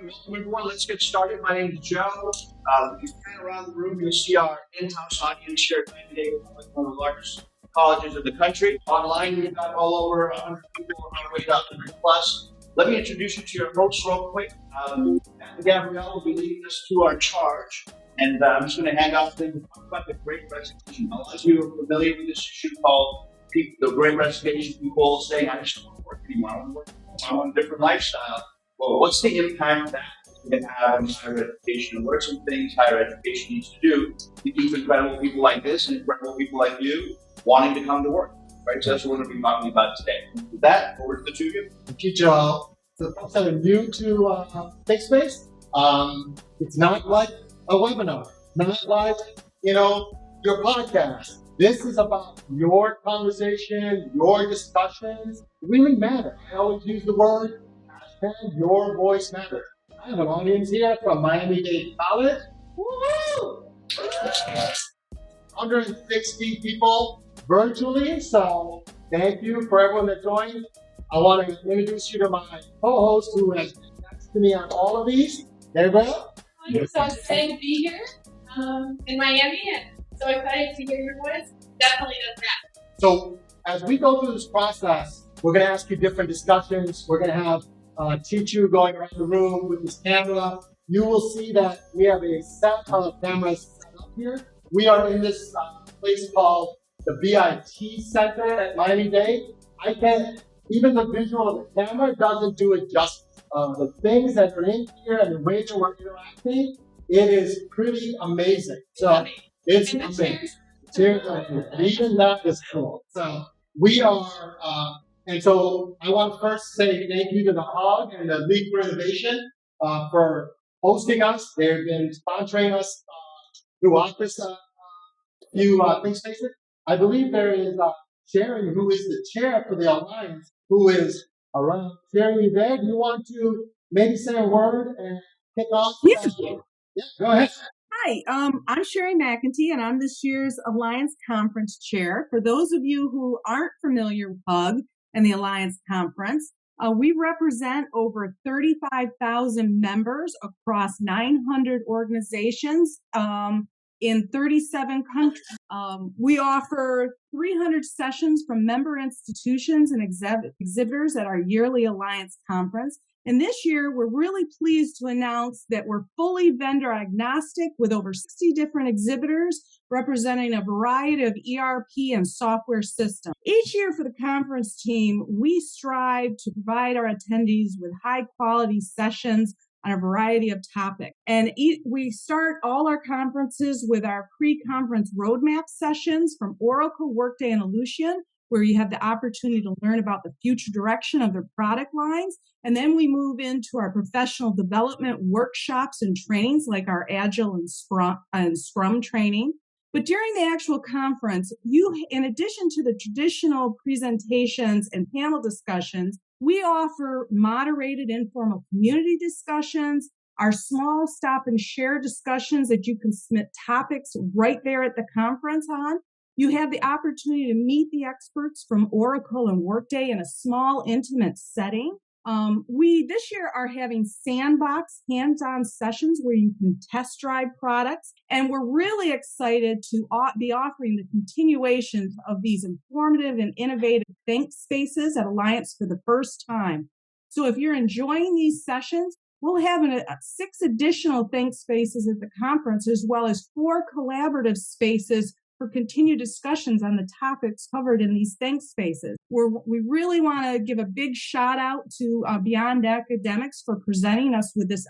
Welcome, everyone. Let's get started. My name is Joe. If you pan around the room, you'll see our in-house audience here at today, with one of the largest colleges in the country. Online, we've got all over 100 people on our way to 100 plus. Let me introduce you to your hosts real quick. Gabrielle will be leading us to our charge. And I'm just going to hand off to them to talk about the Great Resignation. A lot of you are familiar with this issue called the Great Resignation. People saying, I just don't want to work anymore. I want a different lifestyle. Well, what's the impact that can have on higher education? And what are some things higher education needs to do to keep incredible people like this and incredible people like you wanting to come to work? Right? So that's what we're going to be talking about today. With that, over to the two of you. Thank you, Joe. So folks that are new to ThinkSpace, it's not like a webinar, not like, your podcast. This is about your conversation, your discussions really matter. I always use the word, your voice matters. I have an audience here from Miami-Dade College. Woo! 160 people virtually, so thank you for everyone that joined. I want to introduce you to my co-host who has been next to me on all of these. Gabrielle. I'm so excited to be here in Miami and so excited to hear your voice. Definitely does matter. So as we go through this process, we're going to ask you different discussions. We're going to have teach you going around the room with this camera. You will see that we have a set of cameras set up here. We are in this place called the BIT Center at Miami-Dade. Even the visual of the camera doesn't do it justice. The things that are in here and the way that we're interacting, it is pretty amazing. So it's amazing. Even that is cool. So we are, and so I want to first say thank you to the HEUG and the League for Innovation for hosting us. They've been sponsoring us throughout this few ThinkSpaces. I believe there is Sharon, who is the chair for the Alliance, who is around. Sharon, you there? Do you want to maybe say a word and kick off? Yeah, go ahead. Hi, I'm Sherry McEntee, and I'm this year's Alliance Conference Chair. For those of you who aren't familiar with HEUG and the Alliance Conference, we represent over 35,000 members across 900 organizations in 37 countries. We offer 300 sessions from member institutions and exhibitors at our yearly Alliance Conference. And this year, we're really pleased to announce that we're fully vendor agnostic with over 60 different exhibitors representing a variety of ERP and software systems. Each year for the conference team, we strive to provide our attendees with high quality sessions on a variety of topics. And we start all our conferences with our pre-conference roadmap sessions from Oracle, Workday, and Ellucian, where you have the opportunity to learn about the future direction of their product lines. And then we move into our professional development workshops and trainings like our Agile and Scrum training. But during the actual conference, in addition to the traditional presentations and panel discussions, we offer moderated informal community discussions, our small stop and share discussions that you can submit topics right there at the conference on. You have the opportunity to meet the experts from Oracle and Workday in a small, intimate setting. We this year are having sandbox hands-on sessions where you can test drive products. And we're really excited to be offering the continuations of these informative and innovative ThinkSpaces at Alliance for the first time. So if you're enjoying these sessions, we'll have 6 additional ThinkSpaces at the conference, as well as 4 collaborative spaces for continued discussions on the topics covered in these ThinkSpaces. We really want to give a big shout out to Beyond Academics for presenting us with this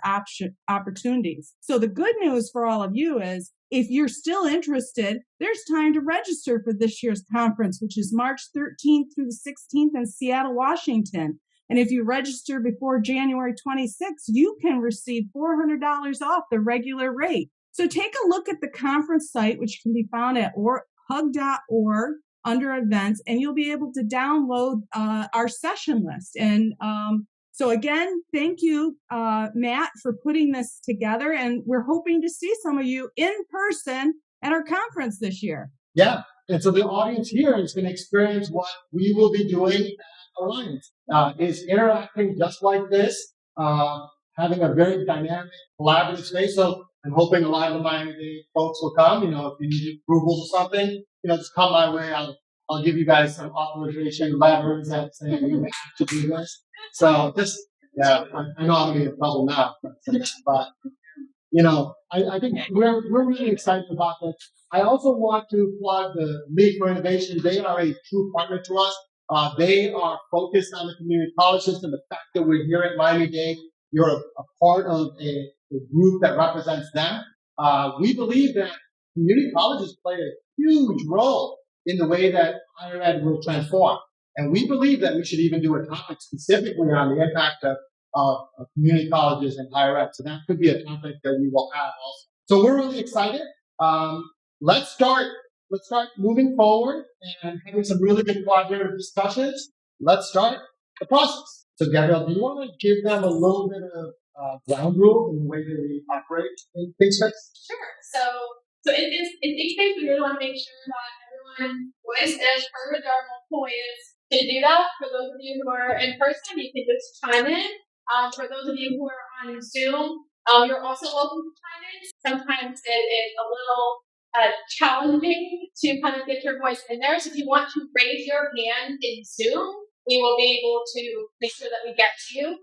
opportunities. So the good news for all of you is, if you're still interested, there's time to register for this year's conference, which is March 13th through the 16th in Seattle, Washington. And if you register before January 26th, you can receive $400 off the regular rate. So take a look at the conference site, which can be found at heug.org under events, and you'll be able to download our session list. And so again, thank you, Matt, for putting this together. And we're hoping to see some of you in person at our conference this year. Yeah. And so the audience here is going to experience what we will be doing at Alliance. Is interacting just like this, having a very dynamic, collaborative space. So I'm hoping a lot of the Miami-Dade folks will come. You know, if you need approvals or something, you know, just come my way. I'll give you guys some authorization letters that say you have to do this. So just, yeah, I know I'm going to be in trouble now, but you know, I think we're really excited about this. I also want to plug the League for Innovation. They are a true partner to us. They are focused on the community colleges, and the fact that we're here at Miami-Dade, you're a part of a group that represents them. We believe that community colleges play a huge role in the way that higher ed will transform. And we believe that we should even do a topic specifically on the impact of community colleges and higher ed. So that could be a topic that we will have also. So we're really excited. Let's start moving forward and having some really good collaborative discussions. Let's start the process. So Gabrielle, do you want to give them a little bit of ground rule in the way that we operate in ThinkSpace? Sure. So in ThinkSpace, we really want to make sure that everyone's voice is heard. There are multiple ways to do that. For those of you who are in person, you can just chime in. For those of you who are on Zoom, you're also welcome to chime in. Sometimes it is a little challenging to kind of get your voice in there. So if you want to raise your hand in Zoom, we will be able to make sure that we get to you.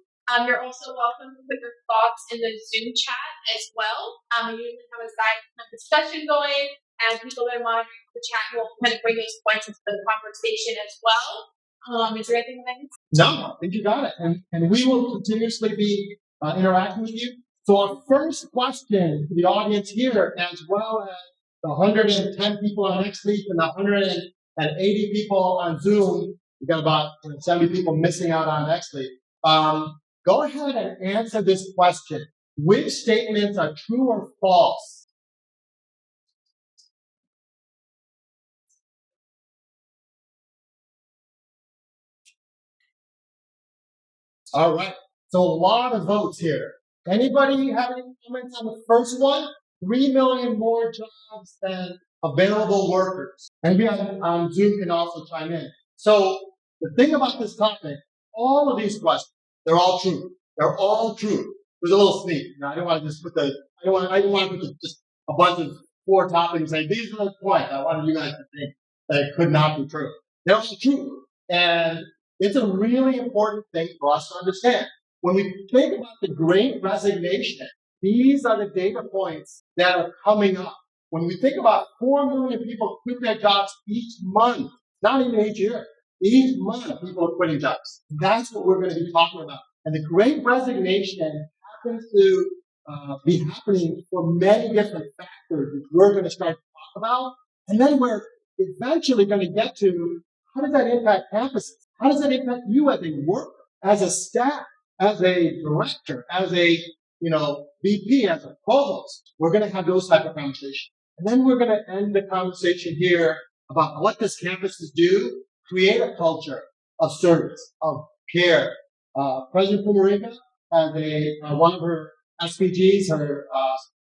You're also welcome to put your thoughts in the Zoom chat as well. We usually have a side discussion going, and people that are monitoring the chat will kind of bring those points into the conversation as well. Is there anything that I can say? No, I think you got it. And we will continuously be interacting with you. So our first question to the audience here, as well as the 110 people on next week and the 180 people on Zoom, we've got about 70 people missing out on next week. Go ahead and answer this question. Which statements are true or false? All right. So a lot of votes here. Anybody have any comments on the first one? 3 million more jobs than available workers. Anybody on Zoom can also chime in. So the thing about this topic, all of these questions, they're all true. They're all true. There's a little sneak. I don't want to just put just a bunch of 4 topics and say, these are the points. I wanted you guys to think that it could not be true. They're all true. And it's a really important thing for us to understand. When we think about the Great Resignation, these are the data points that are coming up. When we think about 4 million people quit their jobs each month, not even each year, each month people are quitting jobs. That's what we're going to be talking about. And the Great Resignation happens to be happening for many different factors, which we're going to start to talk about. And then we're eventually going to get to how does that impact campuses? How does that impact you as a worker, as a staff, as a director, as a VP, as a provost? We're going to have those type of conversations. And then we're going to end the conversation here about what does campuses do? Create a culture of service, of care. President Pumarica has one of her SPGs, her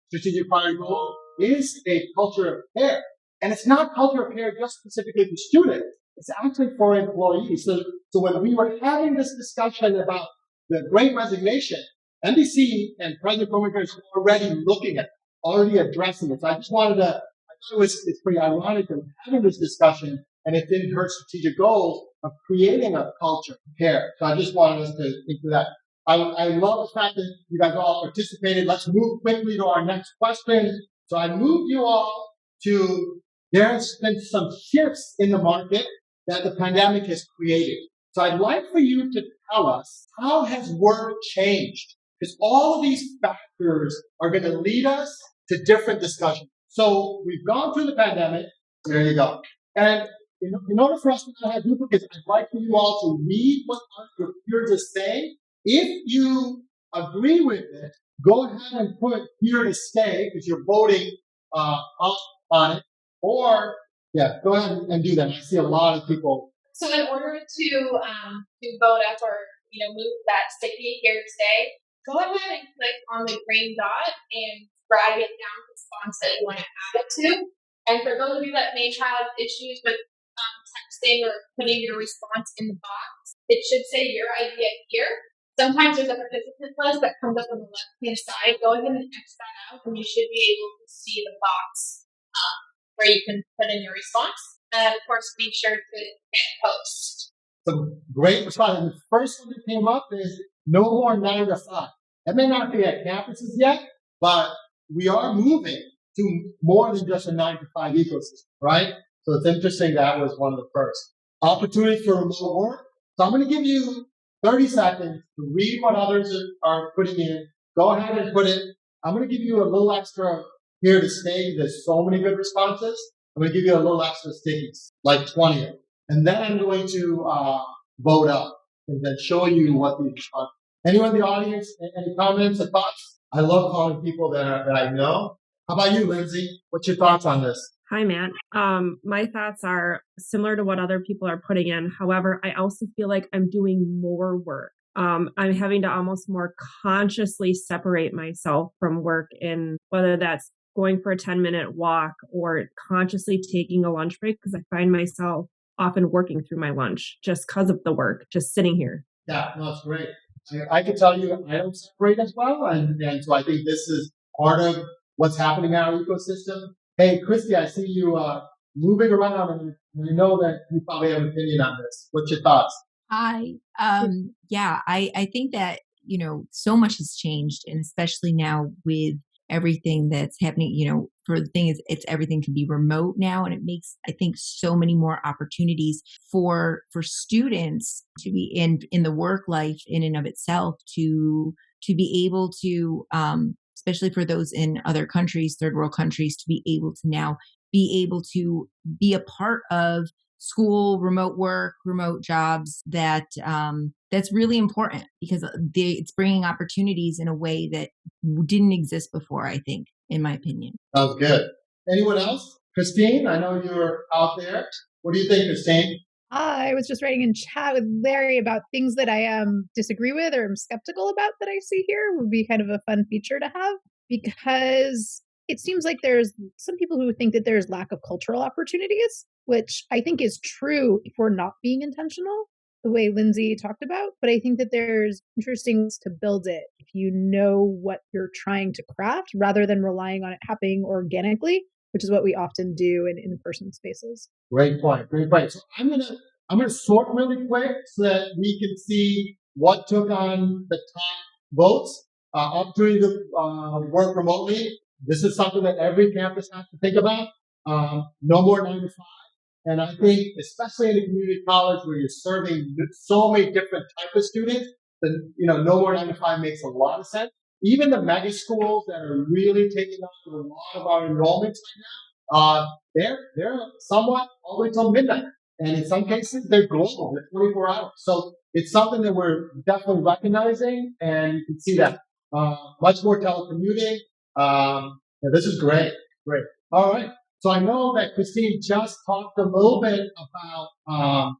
strategic priority goal, is a culture of care. And it's not culture of care just specifically for students. It's actually for employees. So when we were having this discussion about the Great Resignation, NBC and President Pumarica is already looking at it, already addressing it. So I just wanted to, I thought it's pretty ironic that we're having this discussion and it's in her strategic goals of creating a culture of care. So I just wanted us to think of that. I love the fact that you guys all participated. Let's move quickly to our next question. So I moved you all to, there's been some shifts in the market that the pandemic has created. So I'd like for you to tell us, how has work changed? Because all of these factors are going to lead us to different discussions. So we've gone through the pandemic. There you go. And in order for us to not have duplicates, I'd like for you all to read what your peers are saying. If you agree with it, go ahead and put here to stay because you're voting up on it. Or, yeah, go ahead and do that. I see a lot of people. So in order to vote up or move that sticky here to stay, go ahead and click on the green dot and drag it down to the response that you want to add it to. And for those of you that may have issues with texting or putting your response in the box, it should say your idea here. Sometimes there's a participant list that comes up on the left-hand side. Go ahead and X that out, and you should be able to see the box where you can put in your response. And of course, be sure to hit post. Some great response. And the first one that came up is no more 9 to 5. That may not be at campuses yet, but we are moving to more than just a 9 to 5 ecosystem, right? So it's interesting that was one of the first. Opportunity for remote work. So I'm going to give you 30 seconds to read what others are putting in. Go ahead and put it. I'm going to give you a little extra here to stay. There's so many good responses. I'm going to give you a little extra stickies, like 20 of them. And then I'm going to vote up and then show you what the response. Anyone in the audience, any comments or thoughts? I love calling people that I know. How about you, Lindsay? What's your thoughts on this? Hi, Matt. My thoughts are similar to what other people are putting in. However, I also feel like I'm doing more work. I'm having to almost more consciously separate myself from work, in whether that's going for a 10-minute walk or consciously taking a lunch break, because I find myself often working through my lunch just because of the work, just sitting here. Yeah, no, it's great. I can tell you I don't separate as well, and so I think this is part of what's happening in our ecosystem. Hey, Christy, I see you moving around, and I know that you probably have an opinion on this. What's your thoughts? Hi. Yeah, I think that, so much has changed, and especially now with everything that's happening, for the thing is, it's everything can be remote now, and it makes, I think, so many more opportunities for students to be in the work life in and of itself, to be able to, especially for those in other countries, third world countries, to be able to now be a part of school, remote work, remote jobs. That's really important, because it's bringing opportunities in a way that didn't exist before, I think, in my opinion. Sounds good. Anyone else? Christine, I know you're out there. What do you think, Christine? I was just writing in chat with Larry about things that I disagree with or am skeptical about that I see here. Would be kind of a fun feature to have, because it seems like there's some people who think that there's lack of cultural opportunities, which I think is true if we're not being intentional, the way Lindsay talked about. But I think that there's interesting ways to build it if you know what you're trying to craft, rather than relying on it happening organically, which is what we often do in in-person spaces. Great point. Great point. So I'm gonna sort really quick so that we can see what took on the top votes. Opportunity to work remotely. This is something that every campus has to think about. No more 9 to 5. And I think, especially in a community college where you're serving so many different types of students, then, no more 9 to 5 makes a lot of sense. Even the mega schools that are really taking on a lot of our enrollments right now, they're somewhat all the way till midnight. And in some cases, they're global, they're 24 hours. So it's something that we're definitely recognizing, and you can see that. Much more telecommuting. This is great. Great. All right. So I know that Christine just talked a little bit about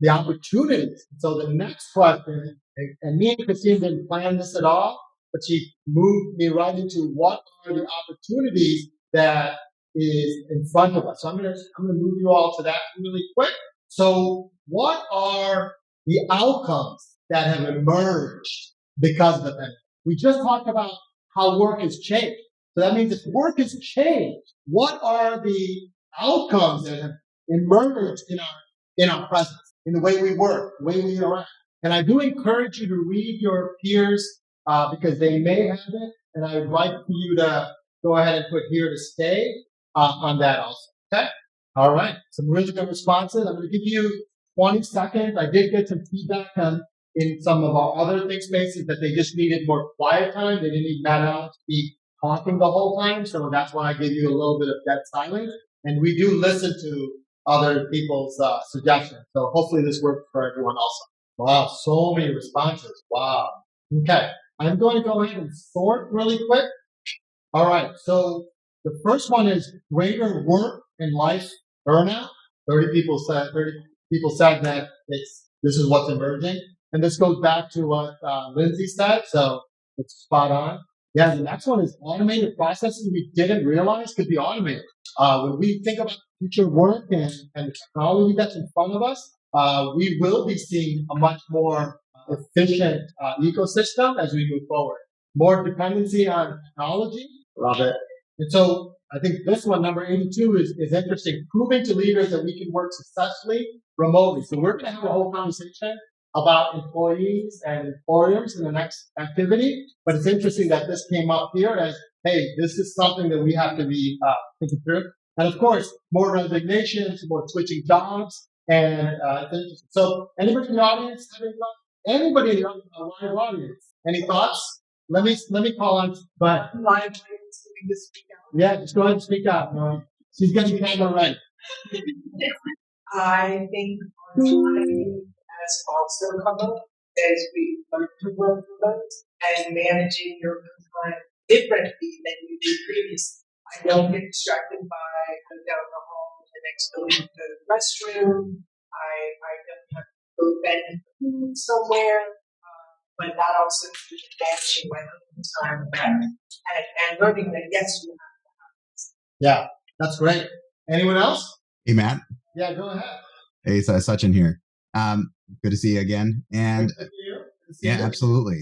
the opportunities. So the next question, and me and Christine didn't plan this at all, but she moved me right into what are the opportunities that is in front of us. So I'm gonna move you all to that really quick. So what are the outcomes that have emerged because of the pandemic? We just talked about how work has changed. So that means if work has changed, what are the outcomes that have emerged in our presence, in the way we work, the way we interact? And I do encourage you to read your peers because they may have it, and I would like for you to go ahead and put here to stay on that also. Okay? All right. Some really good responses. I'm going to give you 20 seconds. I did get some feedback in some of our other ThinkSpaces that they just needed more quiet time. They didn't need Matt Allen to be talking the whole time. So that's why I gave you a little bit of dead silence. And we do listen to other people's suggestions. So hopefully this works for everyone also. Wow, so many responses. Wow. Okay. I'm going to go ahead and sort really quick. All right. So the first one is greater work and life burnout. 30 people said that this is what's emerging. And this goes back to what Lindsay said, so it's spot on. Yeah, the next one is automated processes we didn't realize could be automated. When we think about future work and the technology that's in front of us, we will be seeing a much more efficient ecosystem as we move forward. More dependency on technology. Love it. And so I think this one, number 82, is interesting. Proving to leaders that we can work successfully remotely. So we're going to have a whole conversation about employees and employers in the next activity. But it's interesting that this came up here as, hey, this is something that we have to be thinking through. And of course, more resignations, more switching jobs. And so anybody in the audience have any thoughts? Anybody in the live audience? Any thoughts? Let me call on, but yeah, just go ahead and speak out. She's getting the camera right. I think online has also come up as we learn to work remote and managing your own time differently than you did previously. I don't get distracted by going down the hall to the next building to go to the restroom. I don't have to go bed and food somewhere. But that also means managing my own time better and learning that yes, you have. Yeah, that's great. Anyone else? Hey, Matt. Yeah, go ahead. Hey, Sachin here. Good to see you again. And yeah, absolutely.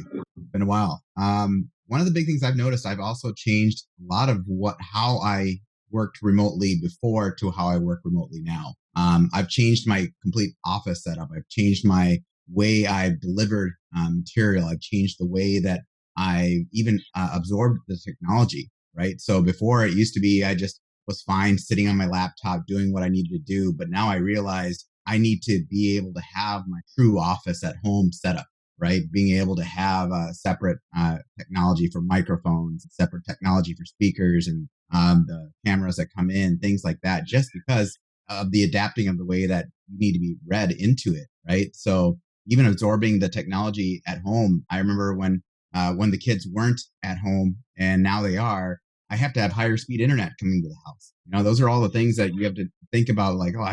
Been a while. One of the big things I've noticed, I've also changed a lot of how I worked remotely before to how I work remotely now. I've changed my complete office setup. I've changed my way I've delivered material. I've changed the way that I even absorbed the technology, right? So before it used to be, I just was fine sitting on my laptop doing what I needed to do. But now I realized I need to be able to have my true office at home setup, right? Being able to have a separate technology for microphones, separate technology for speakers and the cameras that come in, things like that, just because of the adapting of the way that you need to be read into it, right? So even absorbing the technology at home, I remember when the kids weren't at home and now they are, I have to have higher speed internet coming to the house. Those are all the things that you have to think about, like, oh, I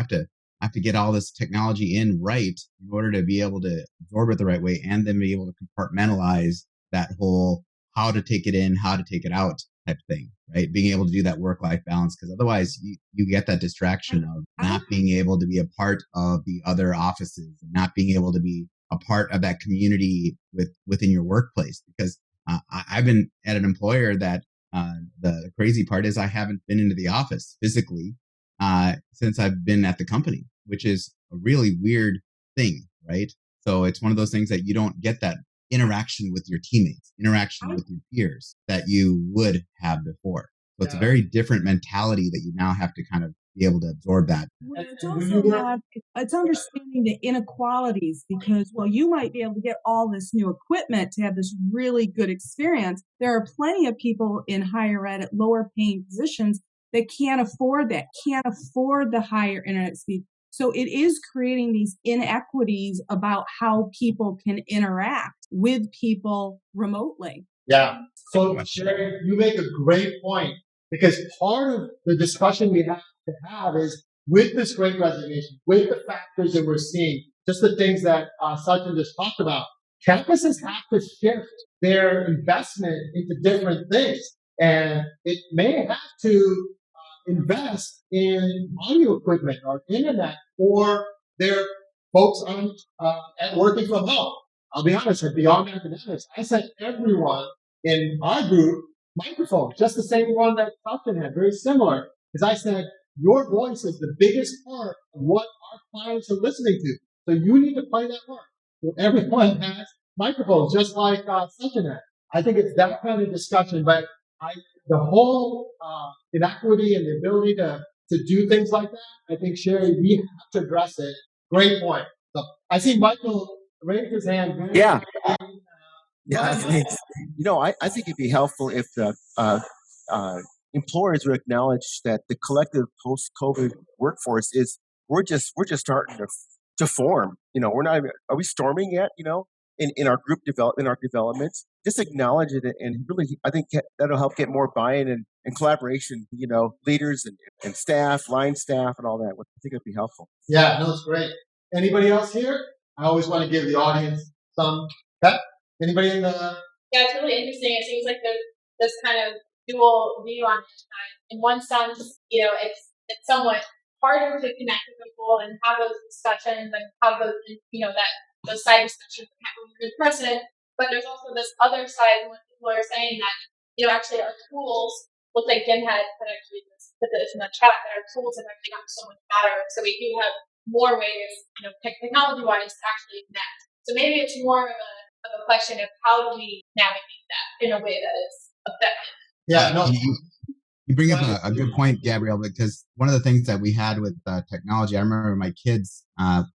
have to get all this technology in right in order to be able to absorb it the right way and then be able to compartmentalize that whole how to take it in, how to take it out type thing, right? Being able to do that work-life balance, because otherwise you get that distraction of not being able to be a part of the other offices and not being able to be a part of that community within your workplace. Because I've been at an employer that the crazy part is I haven't been into the office physically since I've been at the company, which is a really weird thing, right? So it's one of those things that you don't get that interaction with your teammates, interaction with your peers that you would have before. So it's a very different mentality that you now have to kind of be able to absorb that. Well, it's also it's understanding the inequalities because while you might be able to get all this new equipment to have this really good experience, there are plenty of people in higher ed at lower paying positions that can't afford that, can't afford the higher internet speed. So it is creating these inequities about how people can interact with people remotely. Yeah. So Sherry, you make a great point because part of the discussion we have to have is with this great resignation, with the factors that we're seeing, just the things that Sachin just talked about, campuses have to shift their investment into different things. And it may have to invest in audio equipment or internet for their folks on at working from home. I'll be honest, at Beyond Academics, I sent everyone in our group microphones, just the same one that Sachin had, very similar. Because I said, your voice is the biggest part of what our clients are listening to. So you need to play that part. So everyone has microphones, just like Sachin had. I think it's that kind of discussion, but the whole inequity and the ability to do things like that, I think, Sherry, we have to address it. Great point. So I see Michael raise his hand. Yeah. Yeah, thanks. I think it'd be helpful if the employers would acknowledge that the collective post-COVID workforce we're just starting to form. We're not even, are we storming yet? In our group developments, just acknowledge it and really, I think that'll help get more buy-in and collaboration. Leaders and staff, line staff, and all that. I think it'd be helpful. Yeah, no, it's great. Anybody else here? I always want to give the audience some. Anybody in the? Yeah, it's really interesting. It seems like there's this kind of dual view on it. In one sense, it's somewhat harder to connect with people and have those discussions and have those, that the side discussions that happen in person. But there's also this other side when people are saying that, actually our tools, looks like Jim had actually put this in the chat, that our tools have actually gotten so much better. So we do have more ways, technology-wise, to actually connect. So maybe it's more of a question of how do we navigate that in a way that is effective. Yeah, no. You bring up a good point, Gabrielle, because one of the things that we had with technology, I remember my kids,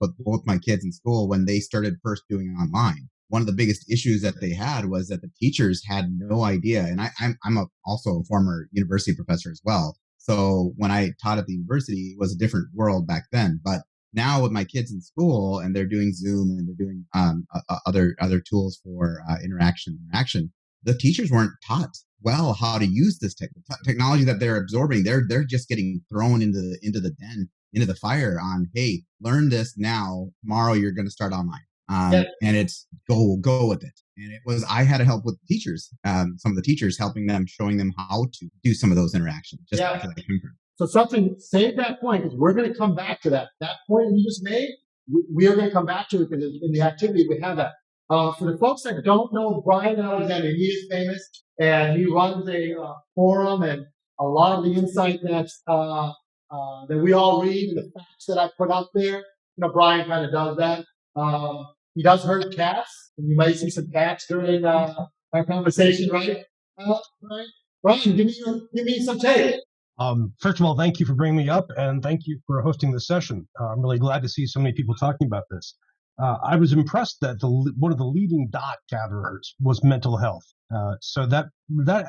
both my kids in school, when they started first doing it online, one of the biggest issues that they had was that the teachers had no idea. And I'm also a former university professor as well. So when I taught at the university, it was a different world back then. But now with my kids in school and they're doing Zoom and they're doing other tools for interaction, the teachers weren't taught well how to use this technology that they're absorbing. They're just getting thrown into the fire on, hey, learn this now. Tomorrow you're going to start online. And it's go with it. And it was, I had to help with teachers, some of the teachers, helping them, showing them how to do some of those interactions. Just because I came from. So save that point, because we're going to come back to that. That point you just made, we are going to come back to it, because in the activity we have that. For the folks that don't know Brian Alexander, he is famous, and he runs a forum, and a lot of the insight that we all read and the facts that I put up there, Brian kind of does that. He does herd cats, and you might see some cats during our conversation, right? Brian, give me some take. First of all, thank you for bringing me up, and thank you for hosting this session. I'm really glad to see so many people talking about this. I was impressed that one of the leading dot gatherers was mental health. So that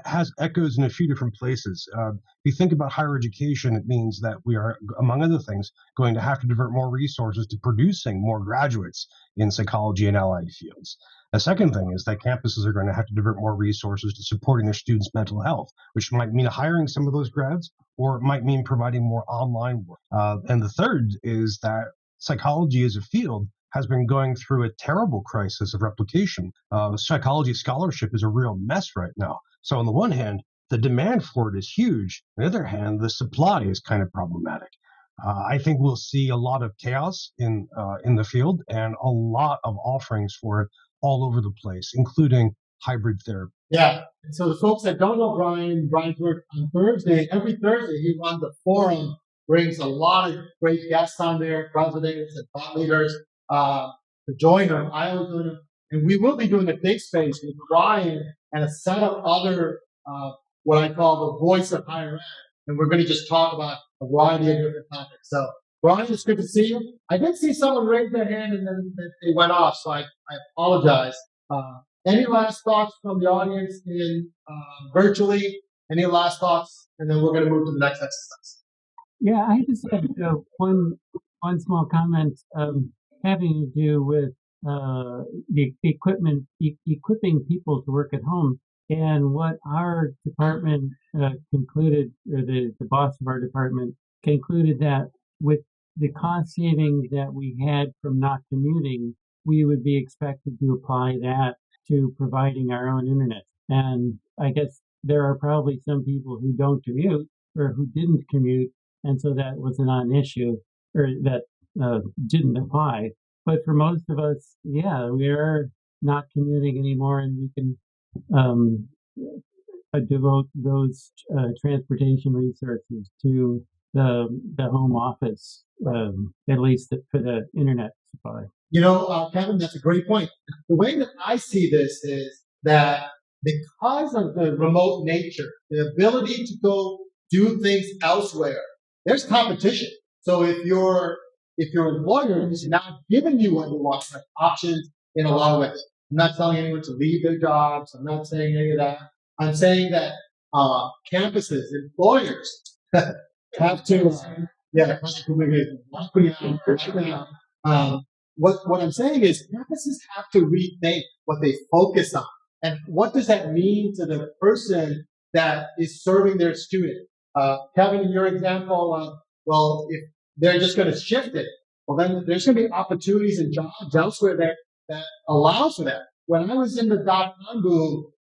has echoes in a few different places. If you think about higher education, it means that we are, among other things, going to have to divert more resources to producing more graduates in psychology and allied fields. The second thing is that campuses are going to have to divert more resources to supporting their students' mental health, which might mean hiring some of those grads, or it might mean providing more online work. And the third is that psychology as a field has been going through a terrible crisis of replication. Psychology scholarship is a real mess right now. So on the one hand, the demand for it is huge. On the other hand, the supply is kind of problematic. I think we'll see a lot of chaos in the field and a lot of offerings for it all over the place, including hybrid therapy. Yeah. So the folks that don't know Brian's work on Thursday, every Thursday he runs a forum, brings a lot of great guests on there, presidents and thought leaders to join him. I always join him. And we will be doing a ThinkSpace with Brian and a set of other, what I call the voice of higher ed. And we're going to just talk about a variety of different topics. So, Brian, it's good to see you. I did see someone raise their hand and then they went off, so I apologize. Any last thoughts from the audience in virtually? Any last thoughts? And then we're going to move to the next exercise. Yeah, I just had one small comment having to do with the equipment, equipping people to work at home. And what our department concluded, or the boss of our department concluded, that with the cost savings that we had from not commuting, we would be expected to apply that to providing our own internet. And I guess there are probably some people who don't commute or who didn't commute, and so that was a non-issue, or that didn't apply. But for most of us, yeah, we are not commuting anymore, and we can devote those transportation resources to the home office, at least for the internet supply. Kevin, that's a great point. The way that I see this is that because of the remote nature, the ability to go do things elsewhere, there's competition. So if your employer is not giving you what you want, like options in a lot of ways. I'm not telling anyone to leave their jobs. I'm not saying any of that. I'm saying that campuses, employers have to, what I'm saying is campuses have to rethink what they focus on. And what does that mean to the person that is serving their student? Kevin, in your example, well, if they're just going to shift it, well, then there's going to be opportunities and jobs elsewhere that allows for that. When I was in the dot-com boom,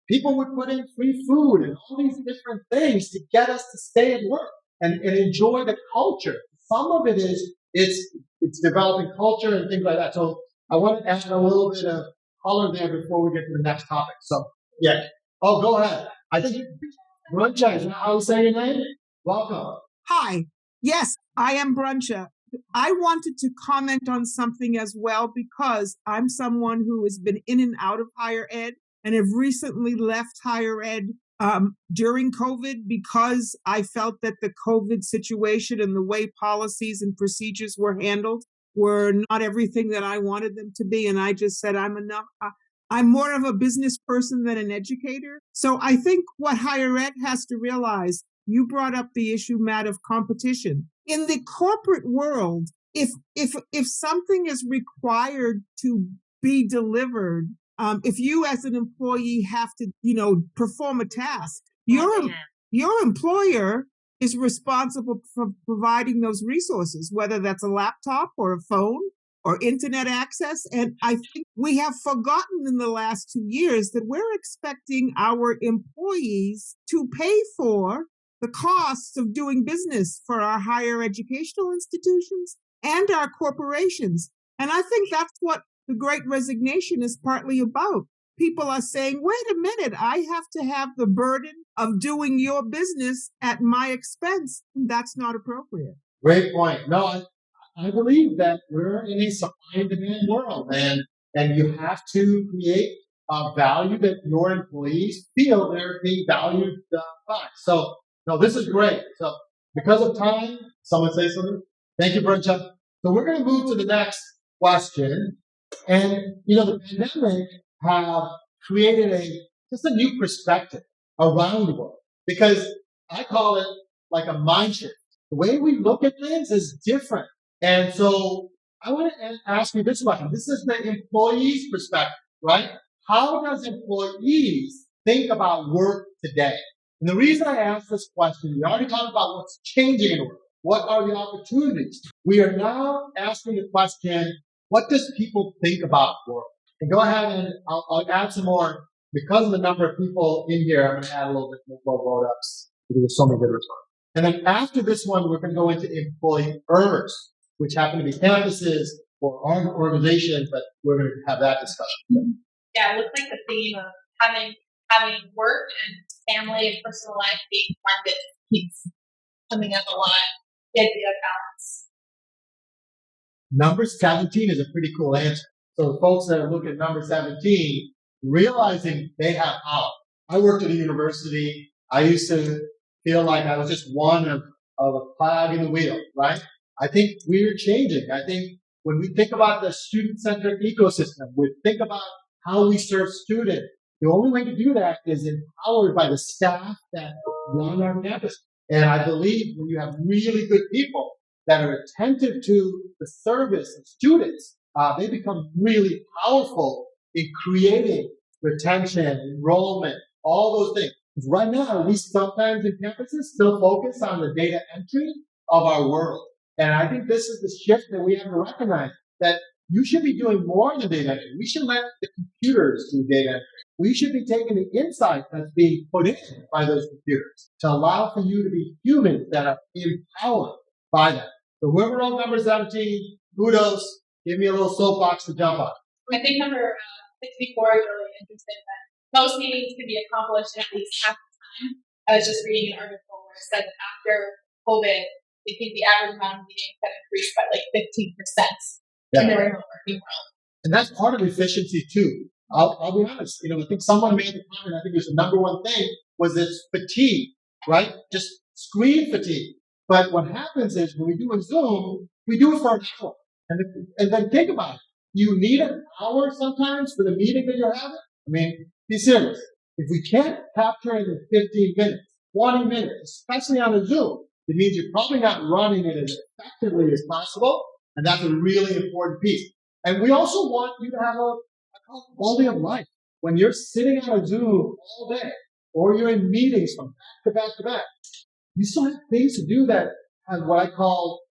people would put in free food and all these different things to get us to stay at work and enjoy the culture. Some of it is it's developing culture and things like that. So I want to add a little bit of color there before we get to the next topic. So, yeah. Oh, go ahead. I think Bruncha, is that how you say your name? Welcome. Hi. Yes, I am Bruncha. I wanted to comment on something as well because I'm someone who has been in and out of higher ed and have recently left higher ed during COVID because I felt that the COVID situation and the way policies and procedures were handled were not everything that I wanted them to be. And I just said, I'm enough. I'm more of a business person than an educator. So I think what higher ed has to realize, you brought up the issue, Matt, of competition. In the corporate world, if something is required to be delivered, if you as an employee have to, perform a task, your employer is responsible for providing those resources, whether that's a laptop or a phone or internet access. And I think we have forgotten in the last 2 years that we're expecting our employees to pay for the costs of doing business for our higher educational institutions and our corporations. And I think that's what the Great Resignation is partly about. People are saying, wait a minute, I have to have the burden of doing your business at my expense. That's not appropriate. Great point. No, I believe that we're in a supply and demand world, and you have to create value that your employees feel they're being valued by. So, no, this is great. So, because of time, someone say something? Thank you, Bruncha. So, we're going to move to the next question. And, the pandemic have created just a new perspective around the world, because I call it like a mind shift. The way we look at things is different. And so I want to ask you this question. This is the employee's perspective, right? How does employees think about work today? And the reason I ask this question, we already talked about what's changing in work. What are the opportunities? We are now asking the question, what does people think about work? And go ahead and I'll add some more. Because of the number of people in here, I'm going to add a little bit more vote-ups because there's so many good responses. And then after this one, we're going to go into employers, which happen to be campuses or organizations, but we're going to have that discussion. Yeah, it looks like the theme of having work and family and personal life being blended keeps coming up a lot. The idea of balance. Number 17 is a pretty cool answer. So the folks that look at number 17, realizing they have power. I worked at a university. I used to feel like I was just one of a cog in the wheel, right? I think we're changing. I think when we think about the student-centric ecosystem, we think about how we serve students, the only way to do that is empowered by the staff that run our campus. And I believe when you have really good people that are attentive to the service of students, they become really powerful in creating retention, enrollment, all those things. Because right now, we sometimes in campuses still focus on the data entry of our world. And I think this is the shift that we have to recognize, that you should be doing more than data entry. We should let the computers do data entry. We should be taking the insight that's being put in by those computers to allow for you to be humans that are empowered by that. So whoever wrote number 17, kudos. Give me a little soapbox to jump on. I think number 64 is really interesting, that most meetings can be accomplished in at least half the time. I was just reading an article where it said that after COVID, they think the average amount of meetings had increased by like 15% in the remote working world. And that's part of efficiency too. I'll be honest. I think someone made the comment. I think it was the number one thing was this fatigue, right? Just screen fatigue. But what happens is when we do a Zoom, we do it for an hour. And then think about it. You need an hour sometimes for the meeting that you're having? I mean, be serious. If we can't capture it in 15 minutes, 20 minutes, especially on a Zoom, it means you're probably not running it as effectively as possible. And that's a really important piece. And we also want you to have a quality of life. When you're sitting on a Zoom all day, or you're in meetings from back to back to back, you still have things to do that have what I call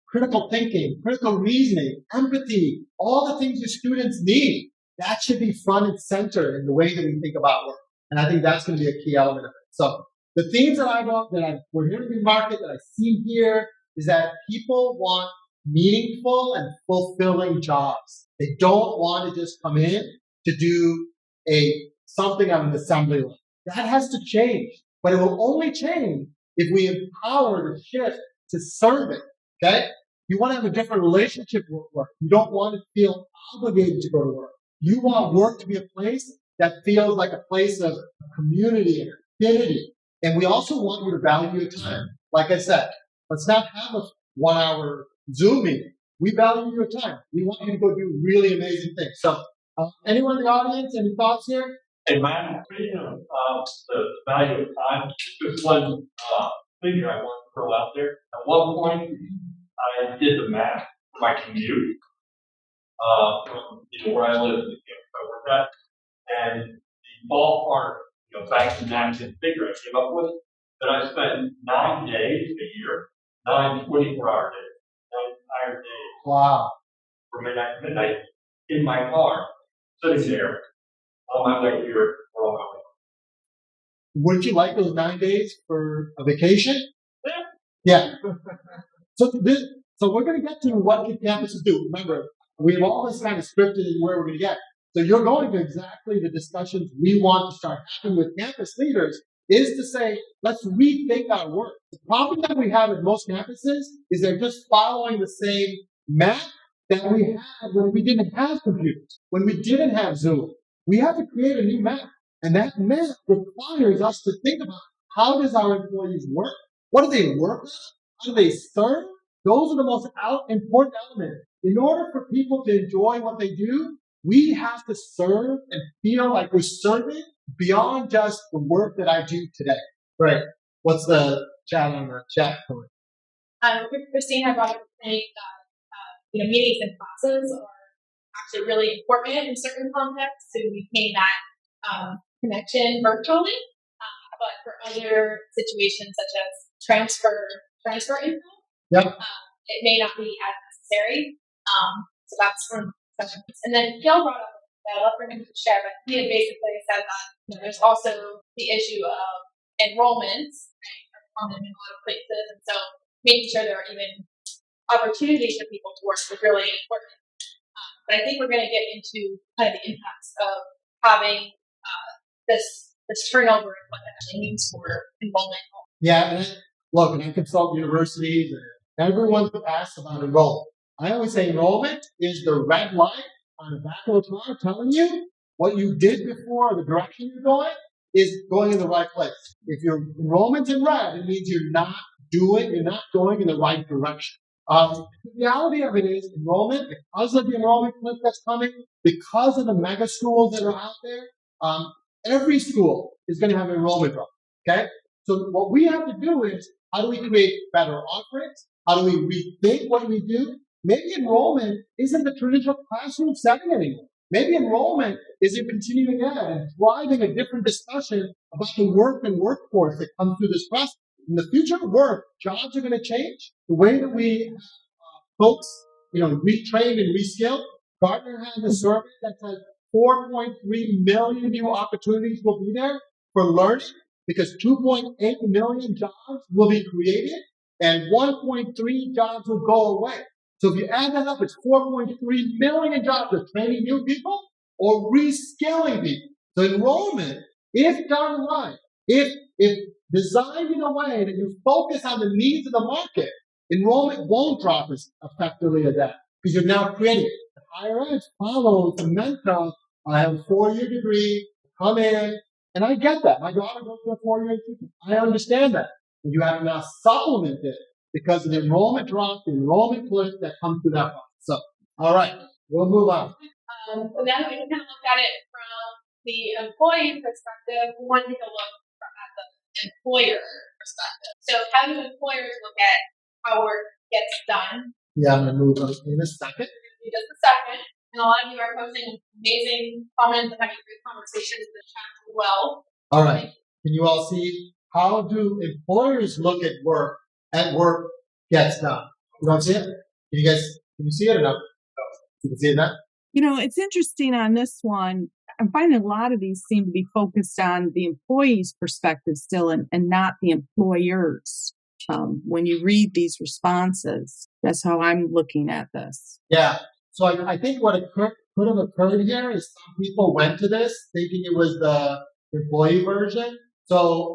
critical thinking, critical reasoning, empathy, all the things your students need. That should be front and center in the way that we think about work. And I think that's going to be a key element of it. So the themes that we're hearing in the market that I see here is that people want meaningful and fulfilling jobs. They don't want to just come in to do something on an assembly line. That has to change, but it will only change if we empower the shift to serve it. Okay? You want to have a different relationship with work. You don't want to feel obligated to go to work. You want work to be a place that feels like a place of community and affinity. And we also want you to value your time. Like I said, let's not have a 1 hour Zoom meeting. We value your time. We want you to go do really amazing things. So, anyone in the audience, any thoughts here? Hey, Matt, speaking of the value of time, just one figure I want to throw out there. At one point, I did the math for my commute from where I live to the campus I work at, and the ballpark, back to napkin figure I came up with that I spent 9 days a year, 9 24-hour days, 9 entire days. Wow. From midnight to midnight in my car, sitting there on my way here or on my way. Wouldn't you like those 9 days for a vacation? Yeah. So we're going to get to what can campuses do. Remember, we have all this kind of scripted in where we're going to get. So you're going to exactly the discussions we want to start having with campus leaders is to say, let's rethink our work. The problem that we have at most campuses is they're just following the same map that we had when we didn't have computers, when we didn't have Zoom. We have to create a new map. And that map requires us to think about how does our employees work? What do they work on? How do they serve? Those are the most important elements. In order for people to enjoy what they do, we have to serve and feel like we're serving beyond just the work that I do today. Right. What's the chat on the chat point? Christine had brought up saying that meetings and classes are actually really important in certain contexts to maintain that connection virtually. But for other situations such as transfer info, it may not be as necessary. So that's one session. And then Gail brought up that I'll bring him to share, but he had basically said that there's also the issue of enrollments, right, in a lot of places, and so making sure there are even opportunities for people to work is really important. But I think we're going to get into kind of the impacts of having this turnover and what that actually means for enrollment. Yeah, and look, and I consult universities, and everyone asks about enrollment. I always say enrollment is the red light on the back of the car telling you what you did before, the direction you're going, is going in the right place. If your enrollment's in red, it means you're not going in the right direction. The reality of it is enrollment, because of the enrollment cliff that's coming, because of the mega schools that are out there, every school is going to have an enrollment drop. Okay? So what we have to do is, how do we create better offerings? How do we rethink what we do? Maybe enrollment isn't the traditional classroom setting anymore. Maybe enrollment is in continuing ed and driving a different discussion about the work and workforce that comes through this process. In the future of work, jobs are going to change. The way that we have folks, retrained and reskilled. Gartner has a survey that says 4.3 million new opportunities will be there for learning because 2.8 million jobs will be created and 1.3 jobs will go away. So if you add that up, it's 4.3 million jobs of training new people or reskilling people. So enrollment, if done right, if designed in a way that you focus on the needs of the market, enrollment won't drop as effectively as that because you're now creating it. The higher ed follows the mentor. I have a 4-year degree, come in, and I get that. My daughter goes to a 4-year degree. I understand that. And you have now supplemented because of the enrollment drop, the enrollment cliff that comes through that process. So, all right, we'll move on. So now we can kind of look at it from the employee perspective. We want to take a look at the employer perspective. So how do employers look at how work gets done? Yeah, I'm going to move on in a second. Just a second. And a lot of you are posting amazing comments and having great conversations in the chat as well. All right. Can you all see how do employers look at work gets done? You don't see it? Can you see it or no? You can see it now? It's interesting on this one. I'm finding a lot of these seem to be focused on the employee's perspective still and not the employers. when you read these responses. That's how I'm looking at this. Yeah. So I think what could have occurred here is some people went to this thinking it was the employee version. So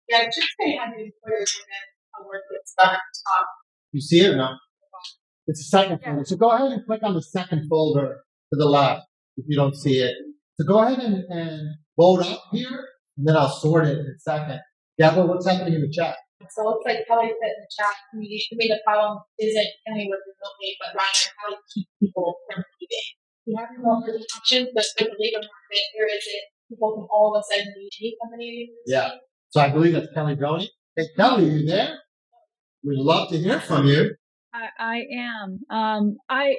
Yeah, just say how the employers when a work gets done. you see it or no? It's a second folder. So go ahead and click on the second folder to the left if you don't see it. So go ahead and vote up here, and then I'll sort it in a second. Gabba, what's happening in the chat? So it looks like Kelly put in the chat, to me the problem isn't can we work remotely, but rather how to keep people from leaving. We have remote working options, but with the labor market, there isn't people can all of a sudden leave any company. Yeah. So I believe that's Kelly Brony. Hey, Kelly, you there? We'd love to hear from you. I am. I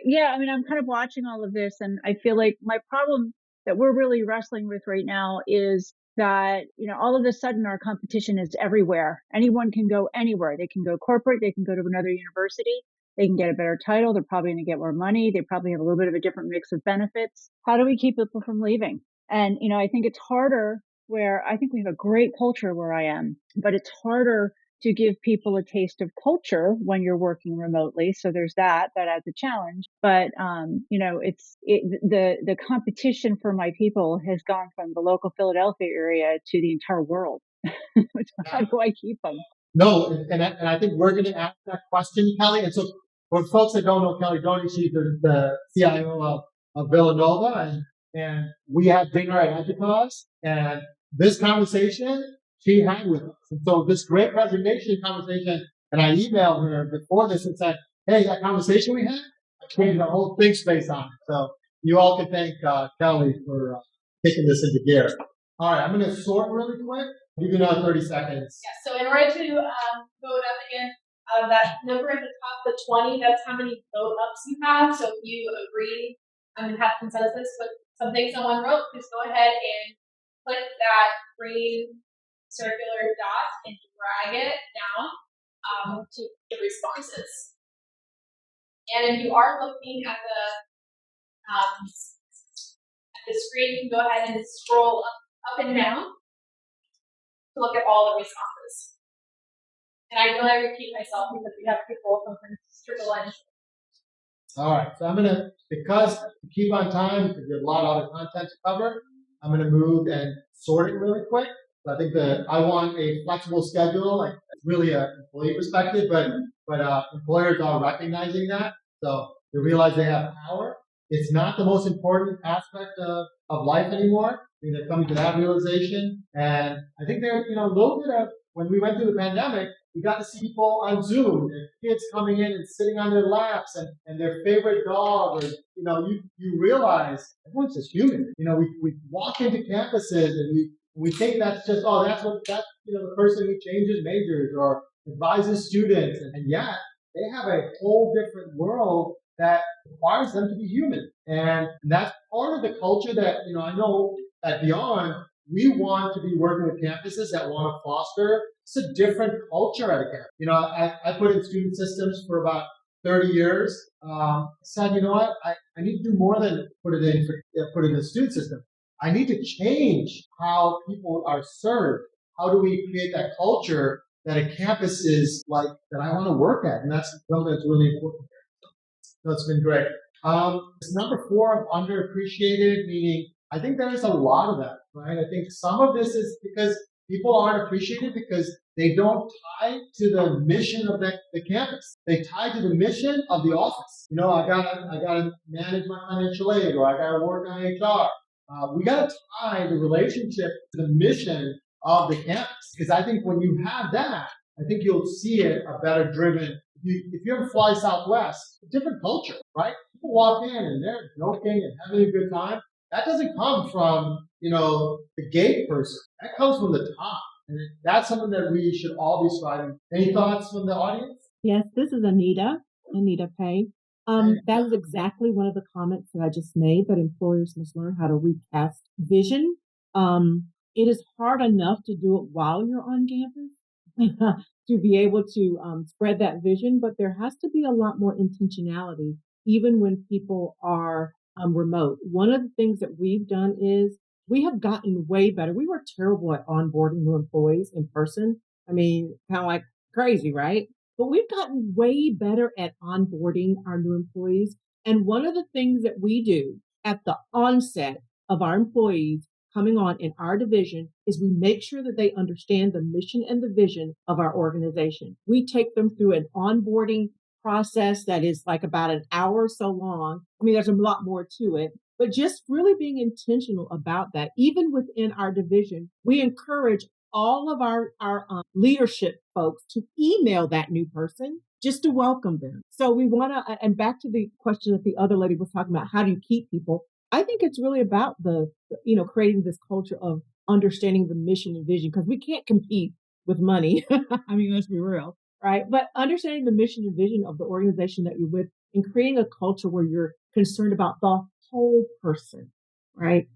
mean, I'm kind of watching all of this, and I feel like my problem that we're really wrestling with right now is that, all of a sudden our competition is everywhere. Anyone can go anywhere. They can go corporate. They can go to another university. They can get a better title. They're probably going to get more money. They probably have a little bit of a different mix of benefits. How do we keep people from leaving? And, I think it's harder where I think we have a great culture where I am, but it's harder to give people a taste of culture when you're working remotely. So there's that adds a challenge. But, the competition for my people has gone from the local Philadelphia area to the entire world. How do I keep them? No, and I think we're going to ask that question, Kelly. And so for folks that don't know Kelly Brony, she's the CIO of Villanova, and we had dinner at Educause, and this conversation she had with us. And so this Great Resignation conversation, and I emailed her before this and said, hey, that conversation we had, I created a whole ThinkSpace on it. So you all can thank Kelly for kicking this into gear. All right, I'm going to sort really quick. Give you another 30 seconds. Yeah, so in order to vote up again, that number at the top, the 20, that's how many vote ups you have. So if you agree and have consensus with something someone wrote, just go ahead and click that green circular dot and drag it down to the responses. And if you are looking at the screen, you can go ahead and scroll up and down to look at all the responses. And I know I repeat myself because we have people from triple N. All right, so I'm gonna, because to keep on time, because there's a lot of other content to cover, I'm gonna move and sort it really quick. So I think that I want a flexible schedule, like it's really an employee perspective, but employers are recognizing that. So they realize they have power. It's not the most important aspect of life anymore. I think they're coming to that realization. And I think they're, a little bit of, when we went through the pandemic, we got to see people on Zoom, and kids coming in and sitting on their laps and their favorite dog, or, you realize everyone's just human. We walk into campuses and we think that's just, the person who changes majors or advises students. And yet they have a whole different world that requires them to be human. And that's part of the culture that, I know at Beyond, we want to be working with campuses that want to foster it's a different culture at a campus. I put in student systems for about 30 years. Said, you know what? I need to do more than put it in the student system. I need to change how people are served. How do we create that culture that a campus is like that I want to work at? And that's something that's really important. So it's been great. Number 4, underappreciated, meaning I think there is a lot of that, right? I think some of this is because people aren't appreciated because they don't tie to the mission of the campus. They tie to the mission of the office. I gotta manage my financial aid, or I gotta work on HR. We gotta tie the relationship to the mission of the campus, because I think when you have that, I think you'll see it a better driven. If you ever fly Southwest, a different culture, right? People walk in and they're joking and having a good time. That doesn't come from, the gate person. That comes from the top. And that's something that we should all be striving. Any thoughts from the audience? Yes, this is Anita Pay. That was exactly one of the comments that I just made, that employers must learn how to recast vision. It is hard enough to do it while you're on campus to be able to spread that vision, but there has to be a lot more intentionality, even when people are remote. One of the things that we've done is we have gotten way better. We were terrible at onboarding new employees in person. I mean, kind of like crazy, right? But we've gotten way better at onboarding our new employees. And one of the things that we do at the onset of our employees coming on in our division is we make sure that they understand the mission and the vision of our organization. We take them through an onboarding process that is like about an hour or so long. I mean, there's a lot more to it, but just really being intentional about that. Even within our division, we encourage all of our leadership folks to email that new person just to welcome them. So we want to, and back to the question that the other lady was talking about, how do you keep people? I think it's really about creating this culture of understanding the mission and vision, because we can't compete with money. I mean, let's be real, right? But understanding the mission and vision of the organization that you're with and creating a culture where you're concerned about the whole person, right?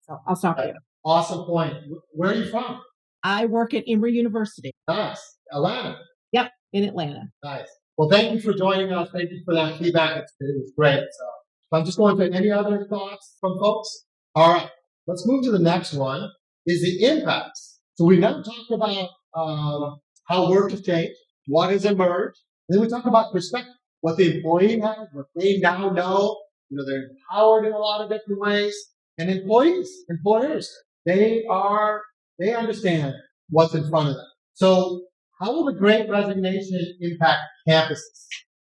So I'll stop there. Awesome point. Where are you from? I work at Emory University. Nice. Atlanta. Yep, in Atlanta. Nice. Well, thank you for joining us. Thank you for that feedback. It was great. So I'm just going to any other thoughts from folks. All right. Let's move to the next one, is the impacts. So we now talked about how work has changed, what has emerged. Then we talk about perspective, what the employee has, what they now know. They're empowered in a lot of different ways. And employers, they understand what's in front of them. So how will the Great Resignation impact campuses?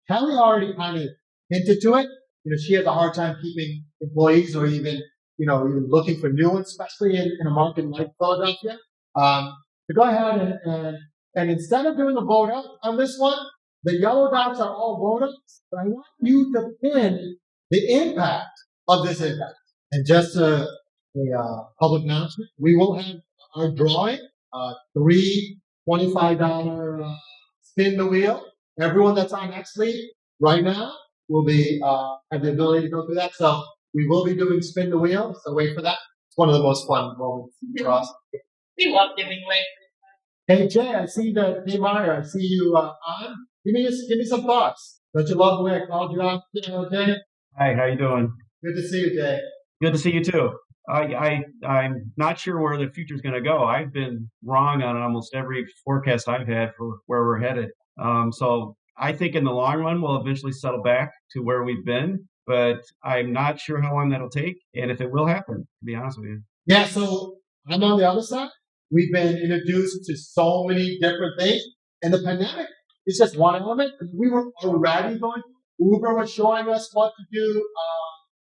Kelly already kind of hinted to it. She has a hard time keeping employees or even looking for new ones, especially in a market like Philadelphia. So go ahead and instead of doing a vote up on this one, the yellow dots are all vote ups, but I want you to pin the impact of this impact. And just a public announcement, we will have our drawing, 3 $25 spin the wheel. Everyone that's on NextLead right now will be have the ability to go through that. So we will be doing spin the wheel. So wait for that. It's one of the most fun moments for us. We love giving away. Hey Jay, I see that. Hey Meyer, I see you on. Give me some thoughts. Don't you love the way I called you out? Okay. Hi, how you doing? Good to see you, Jay. Good to see you too. I'm not sure where the future's going to go. I've been wrong on almost every forecast I've had for where we're headed. So I think in the long run, we'll eventually settle back to where we've been, but I'm not sure how long that'll take and if it will happen, to be honest with you. Yeah, so I'm on the other side. We've been introduced to so many different things, and the pandemic is just one element. We were already going. Uber was showing us what to do.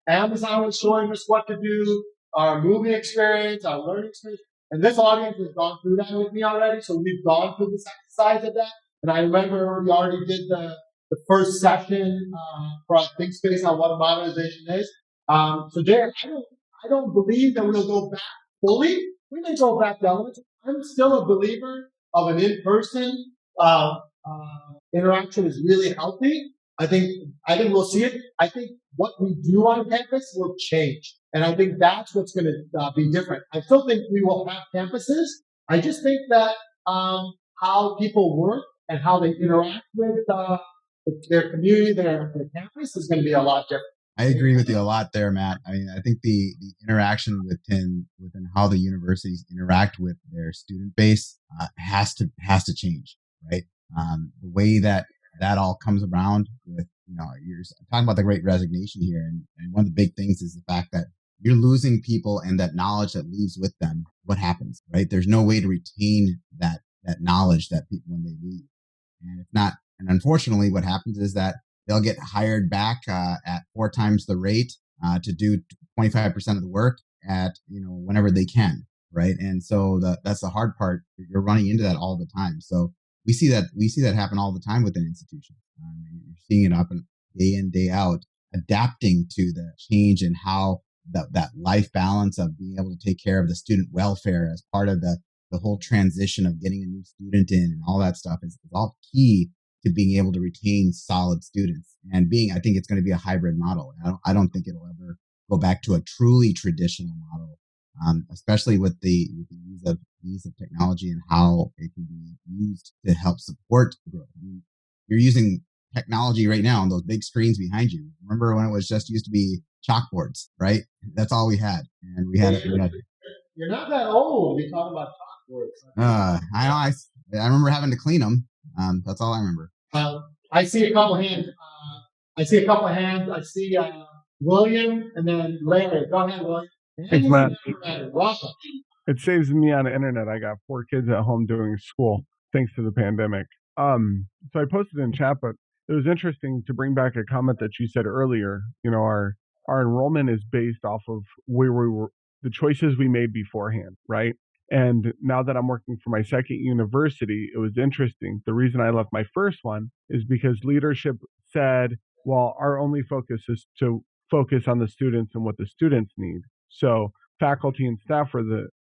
Amazon was showing us what to do. Our movie experience, our learning experience, and this audience has gone through that with me already. So we've gone through this exercise of that. And I remember we already did the first session for our ThinkSpace on what monetization is. So Jared, I don't believe that we'll go back fully. We may go back to elements. I'm still a believer of an in-person interaction is really healthy. I think we'll see it. I think what we do on campus will change, and I think that's what's going to be different. I still think we will have campuses. I just think that how people work and how they interact with their community, their campus, is going to be a lot different. I agree with you a lot there, Matt. I mean, I think the interaction within how the universities interact with their student base has to change, right? The way that all comes around with, you're talking about the Great Resignation here, and one of the big things is the fact that you're losing people and that knowledge that leaves with them. What happens, right? There's no way to retain that knowledge that people when they leave, and if not, and unfortunately, what happens is that they'll get hired back at 4 times the rate to do 25% of the work at whenever they can, right? And so that's the hard part. You're running into that all the time. So we see that happen all the time within institutions. You're seeing it up day in, day out, adapting to the change in how that life balance of being able to take care of the student welfare as part of the whole transition of getting a new student in and all that stuff is all key to being able to retain solid students. And I think it's going to be a hybrid model. I don't think it'll ever go back to a truly traditional model, especially with the use of technology and how it can be used to help support growth. I mean, you're using technology right now on those big screens behind you. Remember when it was just used to be chalkboards, right? That's all we had. And we had it. You're not that old. You're talking about chalkboards. I I remember having to clean them. That's all I remember. I see a couple hands. I see William and then Larry. Go ahead, William. Thanks, Matt. Welcome. It saves me on the internet. I got 4 kids at home doing school thanks to the pandemic. So I posted in chat, but it was interesting to bring back a comment that you said earlier. You know, our enrollment is based off of where we were, the choices we made beforehand, right? And now that I'm working for my second university, it was interesting. The reason I left my first one is because leadership said, well, our only focus is to focus on the students and what the students need. So faculty and staff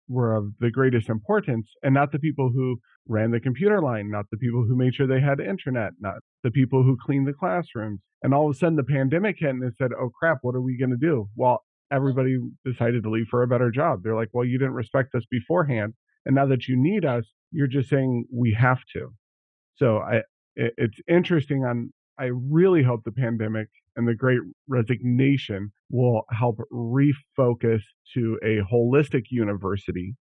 were of the greatest importance, and not the people who ran the computer line, not the people who made sure they had internet, not the people who cleaned the classrooms. And all of a sudden the pandemic hit and it said, oh crap, what are we going to do? Well, everybody decided to leave for a better job. They're like, well, you didn't respect us beforehand, and now that you need us, you're just saying we have to. So it's interesting. I really hope the pandemic and the Great Resignation will help refocus to a holistic university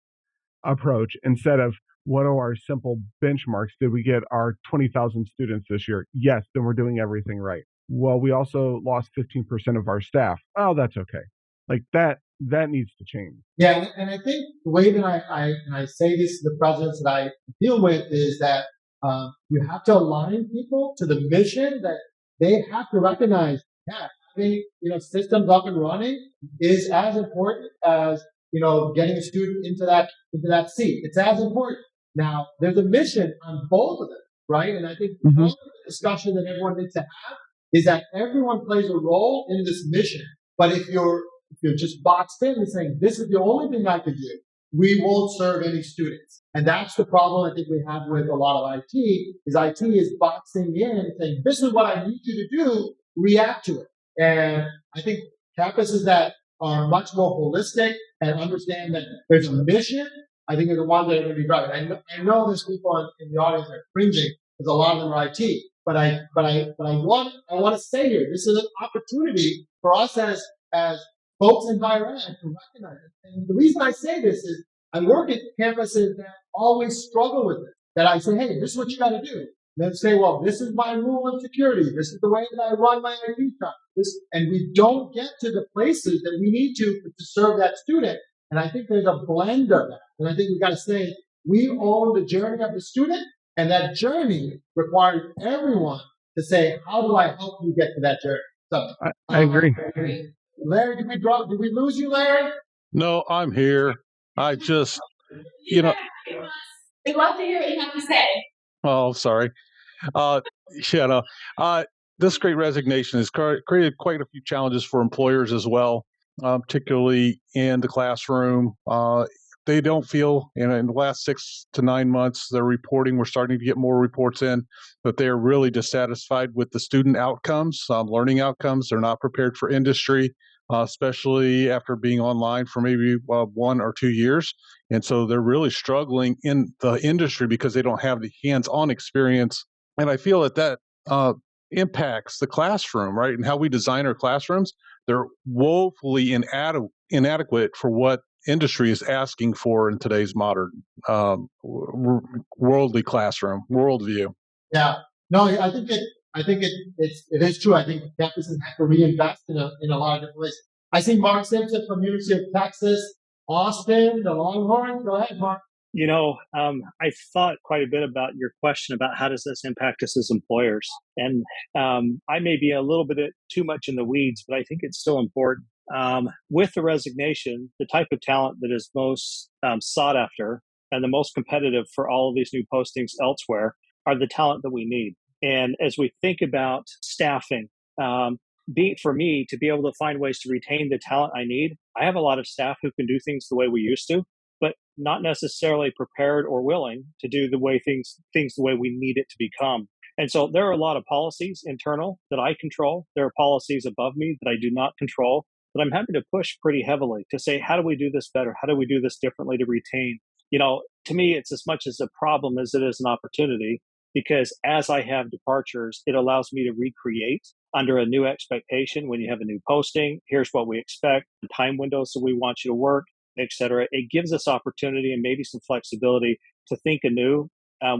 approach instead of what are our simple benchmarks? Did we get our 20,000 students this year? Yes, then we're doing everything right. Well, we also lost 15% of our staff. Oh, that's okay. Like that needs to change. Yeah, and I think the way that I say this to the presidents that I deal with is that you have to align people to the mission that they have to recognize. Yeah, having systems up and running is as important as getting a student into that seat. It's as important. Now, there's a mission on both of them, right? And I think part of the discussion that everyone needs to have is that everyone plays a role in this mission. But if you're just boxed in and saying, this is the only thing I can do, we won't serve any students. And that's the problem I think we have with a lot of IT is boxing in and saying, this is what I need you to do, react to it. And I think campuses that are much more holistic and understand that there's a mission, I think are the ones that are going to be driving. I know there's people in the audience that are cringing because a lot of them are IT. But I want to say here, this is an opportunity for us as folks in higher ed to recognize it. And the reason I say this is I work at campuses that always struggle with it. That I say, hey, this is what you got to do. And then say, well, this is my rule of security. This is the way that I run my IT shop. And we don't get to the places that we need to serve that student. And I think there's a blend of that. And I think we've got to say, we own the journey of the student, and that journey requires everyone to say, how do I help you get to that journey? So I agree. Larry, did we lose you, Larry? No, I'm here. I just, We'd love to hear what you have to say. oh, sorry. This Great Resignation has created quite a few challenges for employers as well, particularly in the classroom. They don't feel, in the last 6 to 9 months, we're starting to get more reports in, that they're really dissatisfied with the student outcomes, learning outcomes. They're not prepared for industry, especially after being online for maybe 1 or 2 years. And so they're really struggling in the industry because they don't have the hands-on experience. And I feel that impacts the classroom, right? And how we design our classrooms. They're woefully inadequate for what industry is asking for in today's modern worldly classroom worldview. Yeah, no, I think it is true. I think campuses have to reinvest in a lot of different ways. I see Mark Simpson from University of Texas, Austin, the Longhorns. Go ahead, Mark. I thought quite a bit about your question about how does this impact us as employers, and I may be a little bit too much in the weeds, but I think it's still important. With the resignation, the type of talent that is most sought after and the most competitive for all of these new postings elsewhere are the talent that we need. And as we think about staffing, for me to be able to find ways to retain the talent I need, I have a lot of staff who can do things the way we used to, but not necessarily prepared or willing to do things the way we need it to become. And so there are a lot of policies internal that I control. There are policies above me that I do not control, but I'm having to push pretty heavily to say, how do we do this better? How do we do this differently to retain? To me, it's as much as a problem as it is an opportunity, because as I have departures, it allows me to recreate under a new expectation. When you have a new posting, here's what we expect, the time windows that we want you to work, et cetera. It gives us opportunity and maybe some flexibility to think anew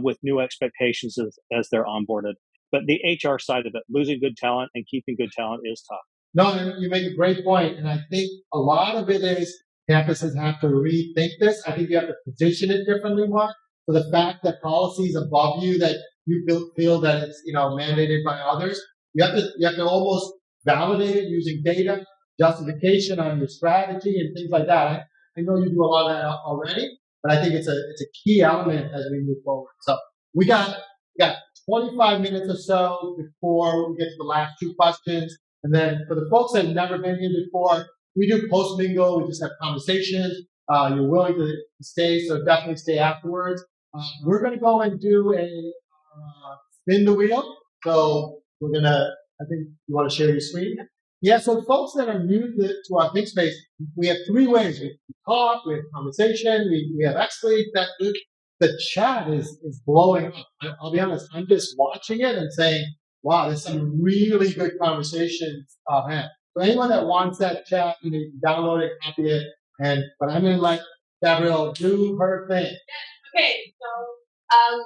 with new expectations as they're onboarded. But the HR side of it, losing good talent and keeping good talent is tough. No, and you make a great point, and I think a lot of it is campuses have to rethink this. I think you have to position it differently, Mark. So the fact that policies above you that you feel that it's mandated by others, you have to almost validate it using data, justification on your strategy, and things like that. I know you do a lot of that already, but I think it's a key element as we move forward. So we got 25 minutes or so before we get to the last two questions. And then for the folks that have never been here before, we do post mingle. We just have conversations. You're willing to stay, so definitely stay afterwards. We're going to go and do a spin the wheel. So we're going to, I think you want to share your screen. Yeah, so folks that are new to our ThinkSpace, we have three ways. We talk, we have conversation, we have experts. The chat is blowing up. I'll be honest, I'm just watching it and saying, wow, there's some really good conversations had. So anyone that wants that chat, you can download it, copy it, but I'm gonna let Gabrielle do her thing. Okay, so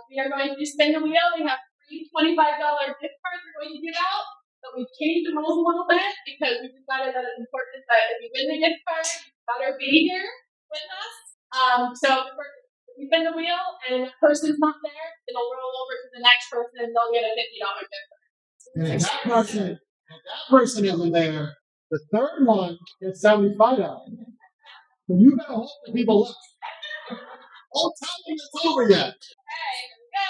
we are going to spin the wheel. We have free $25 gift cards we're going to give out. So we've changed the rules a little bit because we decided that it's important that if you win the gift card, you better be here with us. So if you spin the wheel and the person's not there, it'll roll over to the next person and they'll get a $50 gift card. And if that person isn't there, the third one gets $75. So you gotta hope that people look. Don't tell them it's over yet. Okay, here we go.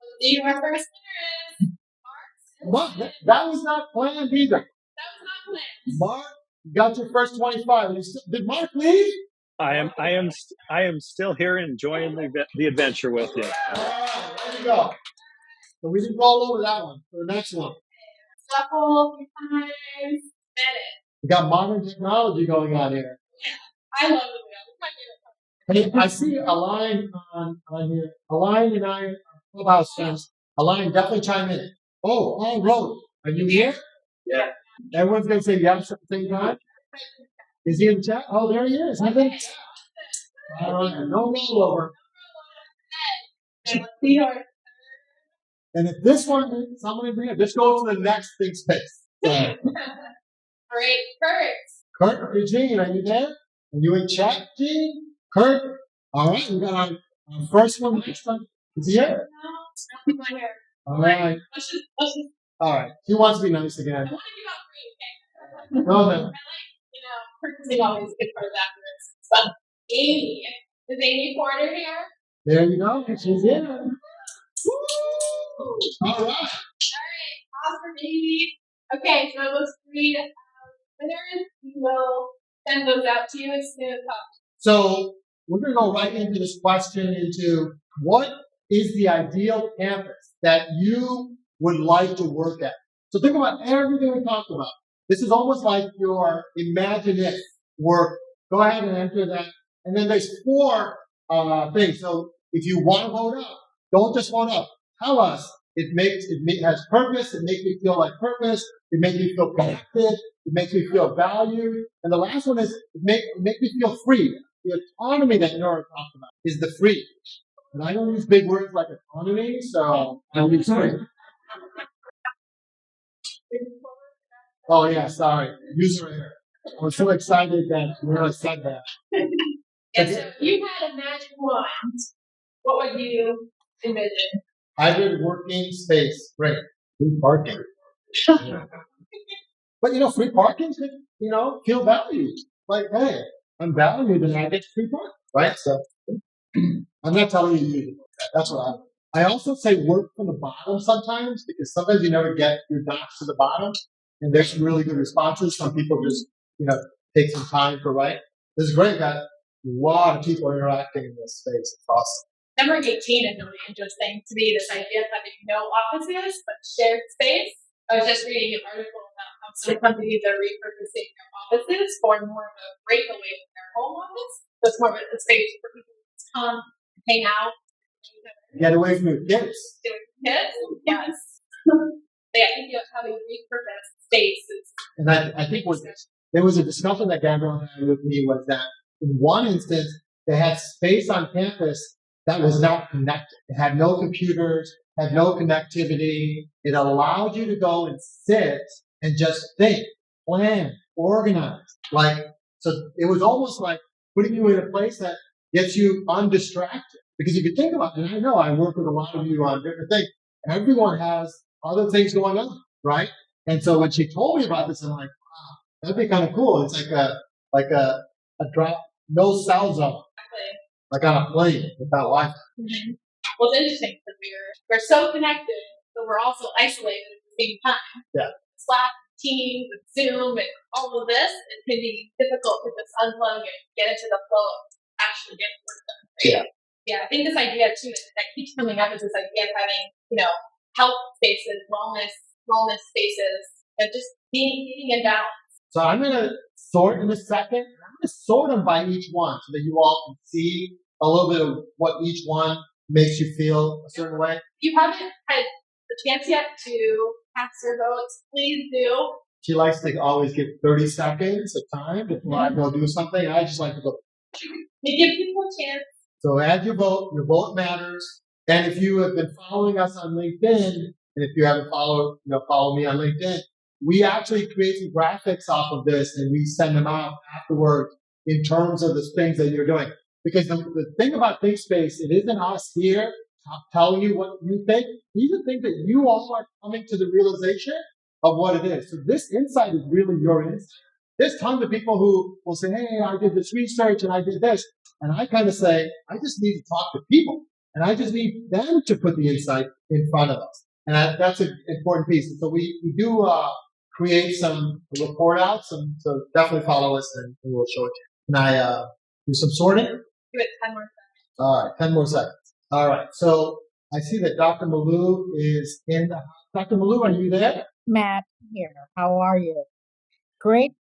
Let's see who our first winner is. Mark, that was not planned either. That was not planned. Mark, you got your first 25. Did Mark leave? I am still here enjoying the adventure with you. All right, there you go. So we didn't roll over that one. For the next one. Shuffle 3 times. Spin it. We got modern technology going on here. Yeah, I love the wheel. It's my favorite part. Hey, I see Align on here. Align and I are clubhouse friends. Align, definitely chime in. Oh, Paul Road. Are you here? Yeah. Everyone's going to say yes at the same time? Is he in the chat? Oh, there he is. He's in the chat. All right, no rollover. Let's see her. And if this one, someone in here, just go to the next ThinkSpace. Great. Kurt, Eugene, are you there? Are you in chat, Gene? Kurt? All right, we got our first one next time. Is he here? No, here. All right. Let's just. All right. He wants to be nice again. I want to give out free, okay? No, no. I like, purchasing always good cards afterwards. So, Amy. Is Amy Porter here? There you go. She's in. Woo! All right. Awesome, Amy. Okay, so those 3 winners, we will send those out to you as soon as possible. So we're going to go right into this question into what is the ideal campus that you would like to work at? So think about everything we talked about. This is almost like your imaginative work. Go ahead and enter that. And then there's 4 things. So if you want to vote up, don't just vote up. Tell us. It has purpose. It makes me feel like purpose. It makes me feel connected. It makes me feel valued. And the last one is it makes me feel free. The autonomy that Nora talked about is the free. And I don't use big words like autonomy, so I use free. Oh yeah, sorry. User error. I was so excited that Nora said that. And so if you had a magic wand, what would you envision? Hybrid working space. Great. Free parking. But free parking should, feel valued. Like, hey, I'm valued and I get free parking. Right? So I'm not telling you to use it. That's what I also say work from the bottom sometimes, because sometimes you never get your docs to the bottom. And there's some really good responses. Some people just, take some time to write. This is great. Got a lot of people interacting in this space. It's awesome. Number 18 is really interesting to me, this idea of having no offices, but shared space. I was just reading an article about how some companies are repurposing their offices for more of a breakaway from their home office. So it's more of a space for people to come, hang out. Get away from your kids. Yes. Yeah, I think having repurposed spaces. And I think there was a discussion that Gabrielle had with me was that in one instance, they had space on campus that was not connected. It had no computers, had no connectivity. It allowed you to go and sit and just think, plan, organize. So it was almost like putting you in a place that gets you undistracted. Because if you think about it, and I know I work with a lot of you on different things, everyone has other things going on, right? And so when she told me about this, I'm like, wow, that'd be kind of cool. It's like a drop, no cell zone, like on a plane without Wi-Fi. Mm-hmm. Well, it's interesting because we're so connected, but we're also isolated at the same time. Yeah. Slack, Teams, and Zoom, and all of this, it can be difficult to just unplug and get into the flow of actually getting work done. Right? Yeah. Yeah, I think this idea too that keeps coming up is this idea of having, health spaces, wellness spaces, and just being in balance. So I'm going to sort in a second. I'm going to sort them by each one so that you all can see a little bit of what each one makes you feel a certain way. If you haven't had the chance yet to cast your votes, please do. She likes to always give 30 seconds of time before I go do something. I just like to go. You give people a chance. So add your vote matters. And if you have been following us on LinkedIn, and if you haven't follow me on LinkedIn, we actually create some graphics off of this and we send them out afterwards in terms of the things that you're doing. Because the thing about ThinkSpace, it isn't us here telling you what you think. These are things that you all are coming to the realization of what it is. So this insight is really your insight. There's tons of people who will say, hey, I did this research and I did this. And I kind of say, I just need to talk to people. And I just need them to put the insight in front of us. And that's an important piece. And so we do create some report outs. So definitely follow us and we'll show it to you. Can I do some sorting? Give it 10 more seconds. All right, 10 more seconds. All right. So I see that Dr. Malou is in the house. Dr. Malou, are you there? Matt here. How are you? Great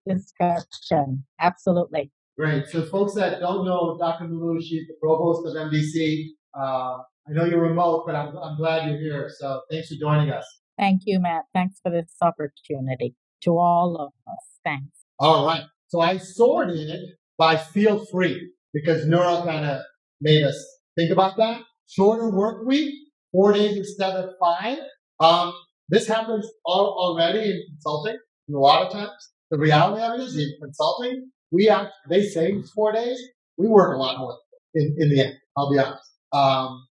discussion. Absolutely. Great. So folks that don't know Dr. Malou, she's the provost of MDC. I know you're remote, but I'm glad you're here. So thanks for joining us. Thank you, Matt. Thanks for this opportunity. To all of us. Thanks. All right. So I sorted by feel free because Nura kind of made us think about that. Shorter work week, 4 days instead of 5. This happens already in consulting a lot of times. The reality of it is in consulting, they say it's 4 days. We work a lot more in the end, I'll be honest.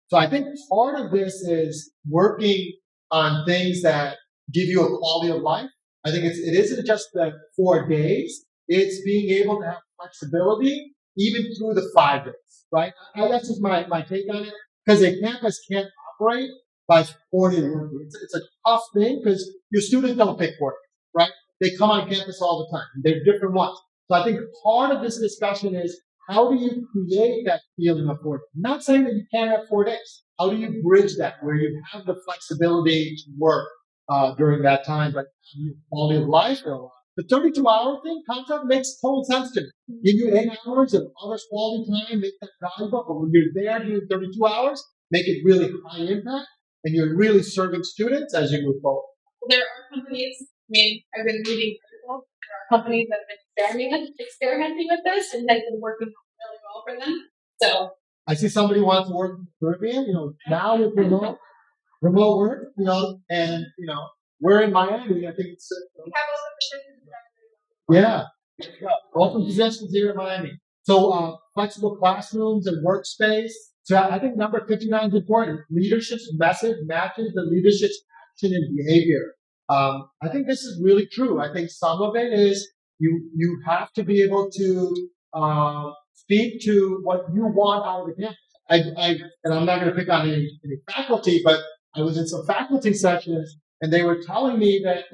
So I think part of this is working on things that give you a quality of life. I think it isn't just the 4 days. It's being able to have flexibility even through the 5 days, right? That's just my take on it. Because a campus can't operate by 4 days. It's a tough thing because your students don't pick 4 days, right? They come on campus all the time. They're different ones. So I think part of this discussion is how do you create that feeling of 4 days? I'm not saying that you can't have 4 days. How do you bridge that where you have the flexibility to work during that time, but your quality of life? The 32-hour thing, concept makes total sense to me. Give you 8 hours of others quality time, make that valuable. But when you're there doing 32 hours, make it really high impact, and you're really serving students as you move forward. There are companies, I've been reading articles, there are companies that have been experimenting with this, and that's been working really well for them. So I see somebody wants to work in the Caribbean, now with remote work, and, we're in Miami. I think it's, yeah, open positions here in Miami. So, flexible classrooms and workspace. So I think number 59 is important. Leadership's message matches the leadership's action and behavior. I think this is really true. I think some of it is you have to be able to speak to what you want out of the campus. And I'm not going to pick on any faculty, but I was in some faculty sessions and they were telling me that,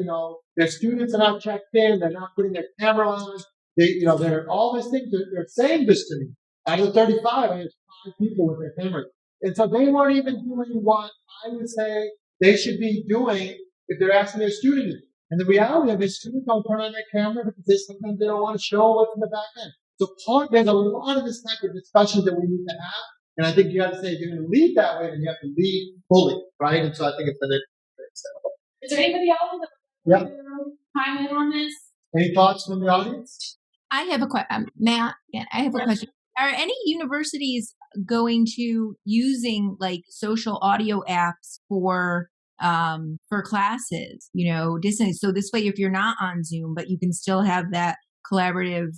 their students are not checked in, they're not putting their camera on, they're all these things, they're saying this to me. Out of the 35, I had 5 people with their cameras. And so they weren't even doing what I would say they should be doing if they're asking their students. And the reality of it is students don't turn on their camera because sometimes they don't want to show what's in the back end. So there's a lot of this type of discussion that we need to have. And I think you have to say, if you're going to lead that way, then you have to lead fully, right? And so I think it's the next step. Is there anybody else that wants to chime in on this? Any thoughts from the audience? I have a question, Matt. I have a question. Are any universities going to using like social audio apps for classes, distance? So this way, if you're not on Zoom, but you can still have that collaborative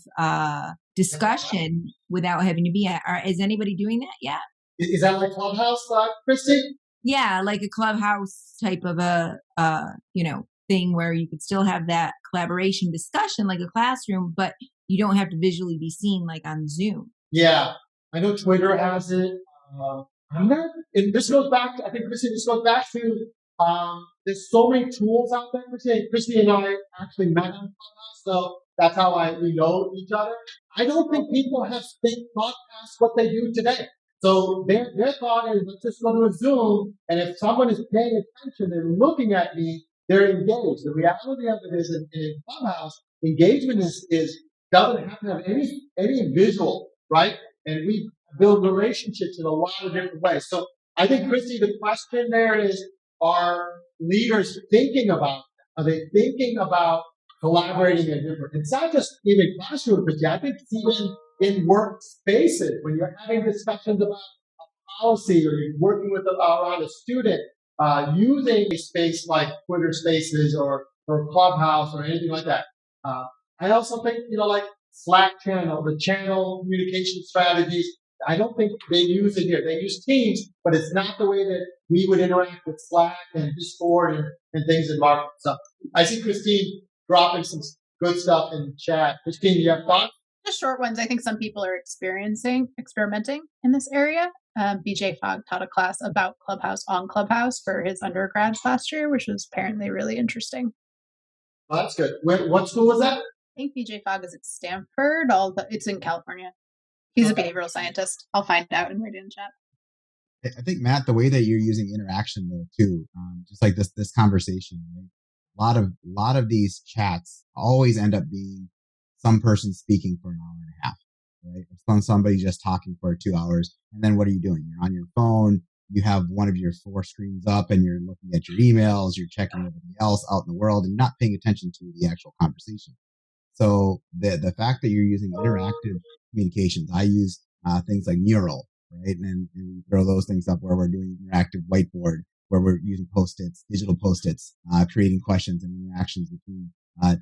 discussion without having to be at. Is anybody doing that yet? Is that like Clubhouse, Christy? Yeah, like a Clubhouse type of a thing where you could still have that collaboration discussion like a classroom, but you don't have to visually be seen like on Zoom. Yeah, I know Twitter has it. This goes back to, I think, Christy, this goes back to, there's so many tools out there. Christy and I actually met on Clubhouse, so that's how we know each other. I don't think people have thought past what they do today. So their thought is, let's just go to a Zoom, and if someone is paying attention and looking at me, they're engaged. The reality of it is, in Clubhouse, engagement doesn't have to have any visual, right? And we build relationships in a lot of different ways. So I think, Christy, the question there is, are leaders thinking about that? Are they thinking about collaborating in different? It's not just even classroom, Christy. I think it's even in workspaces when you're having discussions about a policy or you're working around a student, using a space like Twitter Spaces or Clubhouse or anything like that. I also think, like Slack channel, the channel communication strategies, I don't think they use it here. They use Teams, but it's not the way that we would interact with Slack and Discord and things in marketing. So I see Christine dropping some good stuff in the chat. Christine, do you have thoughts? Just short ones. I think some people are experimenting in this area. BJ Fogg taught a class about Clubhouse on Clubhouse for his undergrads last year, which was apparently really interesting. Oh, that's good. What school was that? I think BJ Fogg is at Stanford. It's in California. He's a behavioral scientist. I'll find out and write it in chat. I think, Matt, the way that you're using interaction though too, just like this conversation, right? A lot of these chats always end up being some person speaking for an hour and a half, right? Somebody just talking for 2 hours, and then what are you doing? You're on your phone. You have one of your 4 screens up, and you're looking at your emails. You're checking everything else out in the world, and you're not paying attention to the actual conversation. So the fact that you're using interactive communications, I use things like Mural, right? And we throw those things up where we're doing interactive whiteboard, where we're using Post-its, digital Post-its, creating questions and interactions between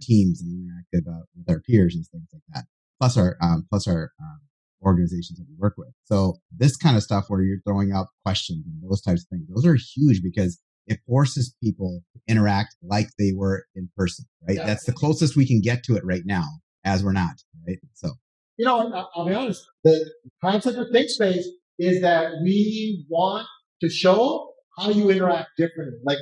teams and interactive with our peers and things like that. Plus our organizations that we work with. So this kind of stuff where you're throwing out questions and those types of things, those are huge because it forces people to interact like they were in person, right? Yeah. That's the closest we can get to it right now, as we're not, right? So, I'll be honest. The concept of ThinkSpace is that we want to show how you interact differently. Like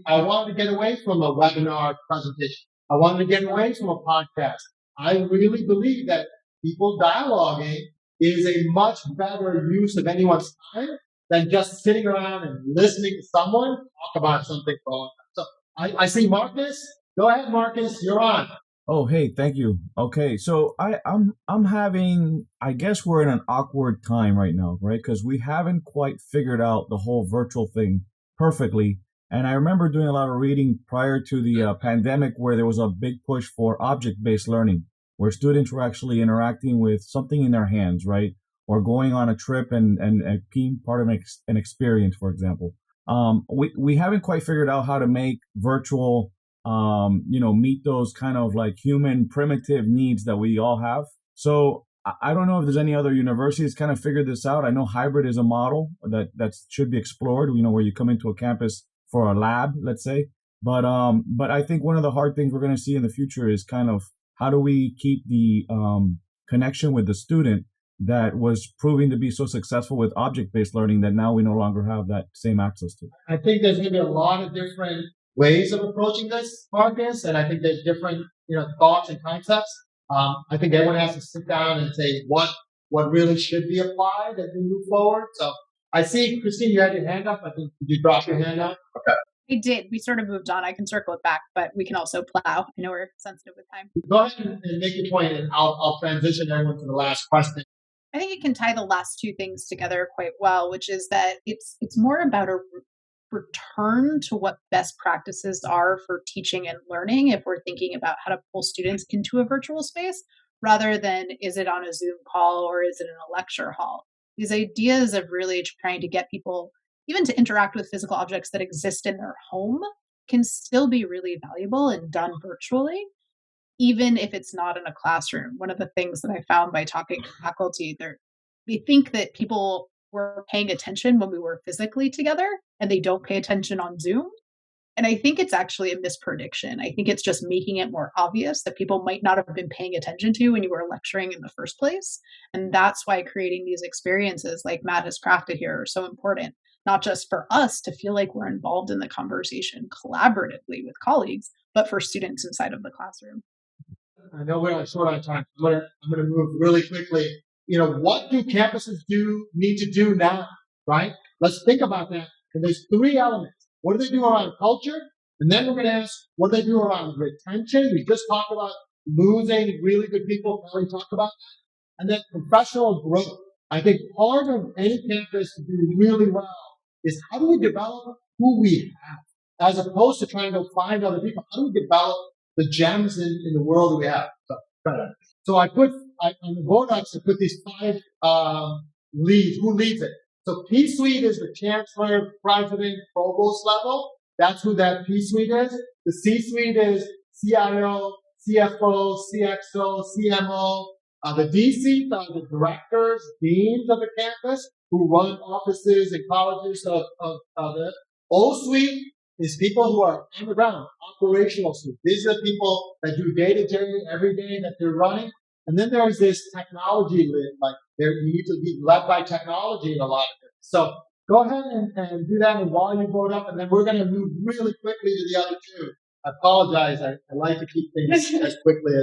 I wanted to get away from a webinar presentation. I wanted to get away from a podcast. I really believe that people dialoguing is a much better use of anyone's time than just sitting around and listening to someone talk about something for a long time. So I see Marcus. Go ahead, Marcus. You're on. Oh, hey, thank you. Okay, so I'm having, I guess we're in an awkward time right now, right? Because we haven't quite figured out the whole virtual thing perfectly. And I remember doing a lot of reading prior to the pandemic where there was a big push for object-based learning, where students were actually interacting with something in their hands, right? Or going on a trip and being part of an experience, for example. We haven't quite figured out how to make virtual, meet those kind of like human primitive needs that we all have. So I don't know if there's any other universities kind of figured this out. I know hybrid is a model that should be explored, where you come into a campus for a lab, let's say. But I think one of the hard things we're going to see in the future is kind of how do we keep the connection with the student that was proving to be so successful with object-based learning that now we no longer have that same access to. I think there's going to be a lot of different ways of approaching this, Marcus, and I think there's different, thoughts and concepts. I think everyone has to sit down and say what really should be applied as we move forward. So I see, Christine, you had your hand up. I think you dropped your hand up. Okay. I did. We sort of moved on. I can circle it back, but we can also plow. I know we're sensitive with time. Go ahead and make your point, and I'll transition everyone to the last question. I think it can tie the last two things together quite well, which is that it's more about a return to what best practices are for teaching and learning if we're thinking about how to pull students into a virtual space, rather than is it on a Zoom call or is it in a lecture hall? These ideas of really trying to get people even to interact with physical objects that exist in their home can still be really valuable and done virtually, even if it's not in a classroom. One of the things that I found by talking to faculty, they think that people were paying attention when we were physically together and they don't pay attention on Zoom. And I think it's actually a misprediction. I think it's just making it more obvious that people might not have been paying attention to when you were lecturing in the first place. And that's why creating these experiences like Matt has crafted here are so important, not just for us to feel like we're involved in the conversation collaboratively with colleagues, but for students inside of the classroom. I know we're short on time. I'm gonna move really quickly. What do campuses need to do now, right? Let's think about that. And there's three elements. What do they do around culture? And then we're gonna ask, what do they do around retention? We just talked about losing really good people. We talked about that. And then professional growth. I think part of any campus to do really well is how do we develop who we have, as opposed to trying to find other people. How do we develop the gems in the world we have? So on the board docs, I put these 5 leads. Who leads it? So P-suite is the chancellor, president, provost level. That's who that P-suite is. The C-suite is CIO, CFO, CXO, CMO. The D-suite are the directors, deans of the campus who run offices and colleges of it. O-suite is people who are on the ground, operational suite. These are people that do day-to-day, every day that they're running. And then there's this technology lid, like you need to be led by technology in a lot of it. So go ahead and do that, and while you vote up, and then we're going to move really quickly to the other two. I apologize. I like to keep things as quickly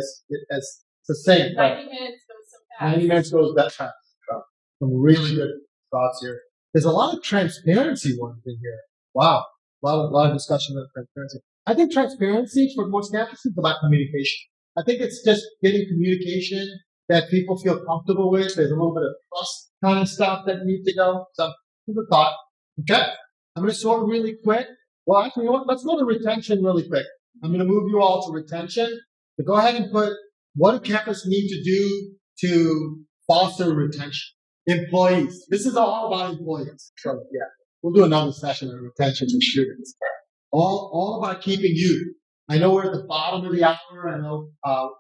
as succinct. 90 minutes goes so fast. 90 minutes goes that fast. So, some really good thoughts here. There's a lot of transparency ones in here. Wow. A lot of discussion about transparency. I think transparency for most campuses is about communication. I think it's just getting communication that people feel comfortable with. There's a little bit of trust kind of stuff that needs to go. So, give a thought. Okay? I'm going to sort really quick. Well, actually, you know what? Let's go to retention really quick. I'm going to move you all to retention. So go ahead and put what do campus need to do to foster retention? Employees. This is all about employees. So, yeah. We'll do another session on retention of students. All about keeping you. I know we're at the bottom of the hour. I know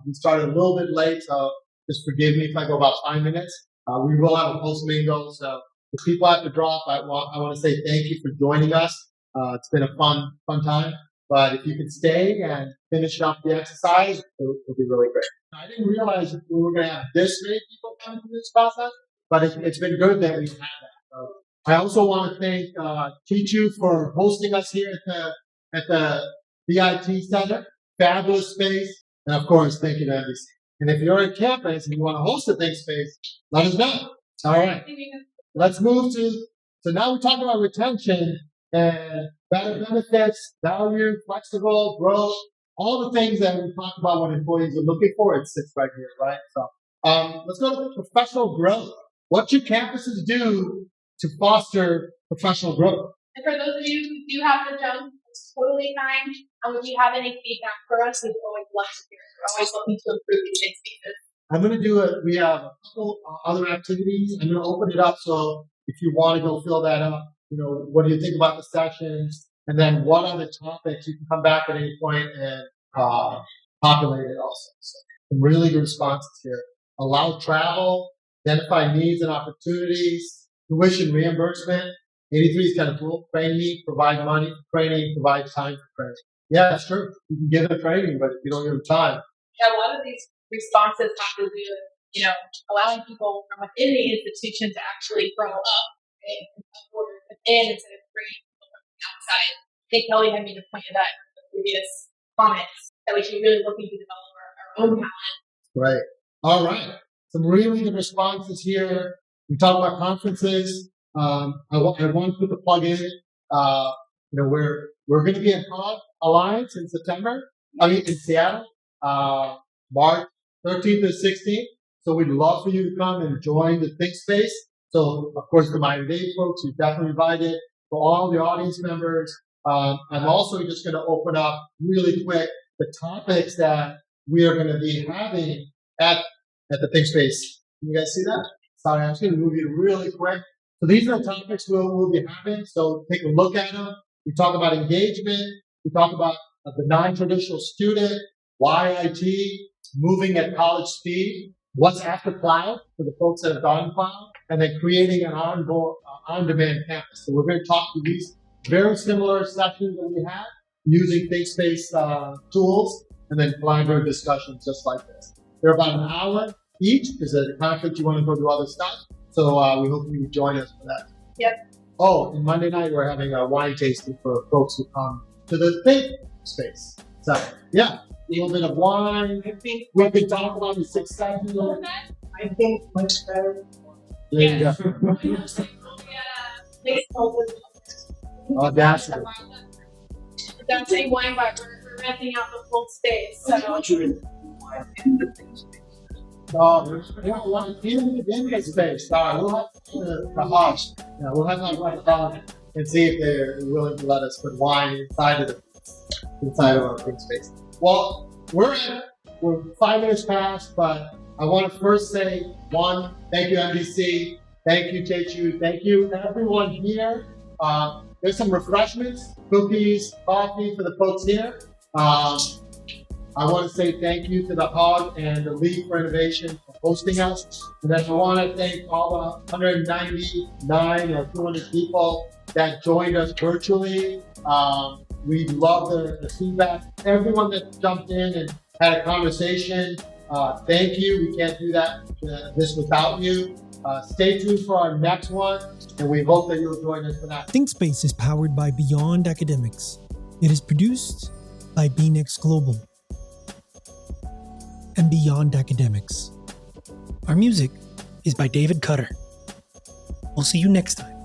we started a little bit late, so just forgive me if I go about 5 minutes. We will have a post-mingle, so if people have to drop, I want to say thank you for joining us. It's been a fun time. But if you could stay and finish up the exercise, it'll be really great. I didn't realize we were going to have this many people coming through this process, but it's been good that we've had that. So, I also want to thank Tichu for hosting us here at the BIT Center. Fabulous space. And of course, thank you to NBC. And if you're on campus and you want to host a ThinkSpace, let us know. All right. Let's move so now we talk about retention and better benefits, value, flexible, growth, all the things that we talk about what employees are looking for. It sits right here, right? So let's go to professional growth. What should campuses do to foster professional growth? And for those of you who do have to jump, it's totally fine. And if you have any feedback for us, we'd always love to hear it. We're always looking to improve these ThinkSpaces. I'm going to do it. We have a couple other activities. I'm going to open it up. So if you want to go fill that up, what do you think about the sessions? And then what are the topics? You can come back at any point and populate it also. So some really good responses here. Allow travel, identify needs and opportunities, tuition reimbursement. 83 is kind of cool. Training, provide money for training, provide time for training. Yeah, that's true. You can give them training, but if you don't give them time. Yeah, a lot of these responses have to do with, allowing people from within the institution to actually grow up and upward within instead of bringing people from the outside. I think Kelly had made a point of that in the previous comments, that we should be really looking to develop our own talent. Right. All right. Some really good responses here. We talked about conferences. I want to put the plug in. We're going to be at HEUG Alliance in in Seattle, March 13th and 16th. So we'd love for you to come and join the ThinkSpace. So of course, the Miami Dade folks, you're definitely invited. For all the audience members, I'm also just going to open up really quick the topics that we are going to be having at at the ThinkSpace. Can you guys see that? Sorry, I'm just going to move you really quick. So these are the topics we'll be having. So take a look at them. We talk about engagement. We talk about the non-traditional student, why IT, moving at college speed, what's after cloud for the folks that have gone cloud, and then creating an on-demand campus. So we're going to talk through these very similar sessions that we had using ThinkSpace tools and then collaborative discussions just like this. They're about an hour each because at the conference you want to go do other stuff. So we hope you join us for that. Yep. Oh, and Monday night we're having a wine tasting for folks who come to the ThinkSpace. So yeah, a little bit of wine. I think we could talk about the 6 sessions. I think much better. There you go. Audacity. That's a wine bar. We're renting out the full space. So. In the space. We'll have the host. Yeah, we'll have the host and see if they're willing to let us put wine inside of our ThinkSpace. Well, we're 5 minutes past, but I want to first say one, thank you MDC, thank you ThinkSpaces, thank you everyone here. There's some refreshments, cookies, coffee for the folks here. I want to say thank you to the HEUG and the League for Innovation for hosting us. And then I want to thank all the 199 or 200 people that joined us virtually. We love the feedback. Everyone that jumped in and had a conversation, thank you. We can't do this without you. Stay tuned for our next one, and we hope that you'll join us for that. ThinkSpace is powered by Beyond Academics. It is produced by beNeXT Global and Beyond Academics. Our music is by David Cutter. We'll see you next time.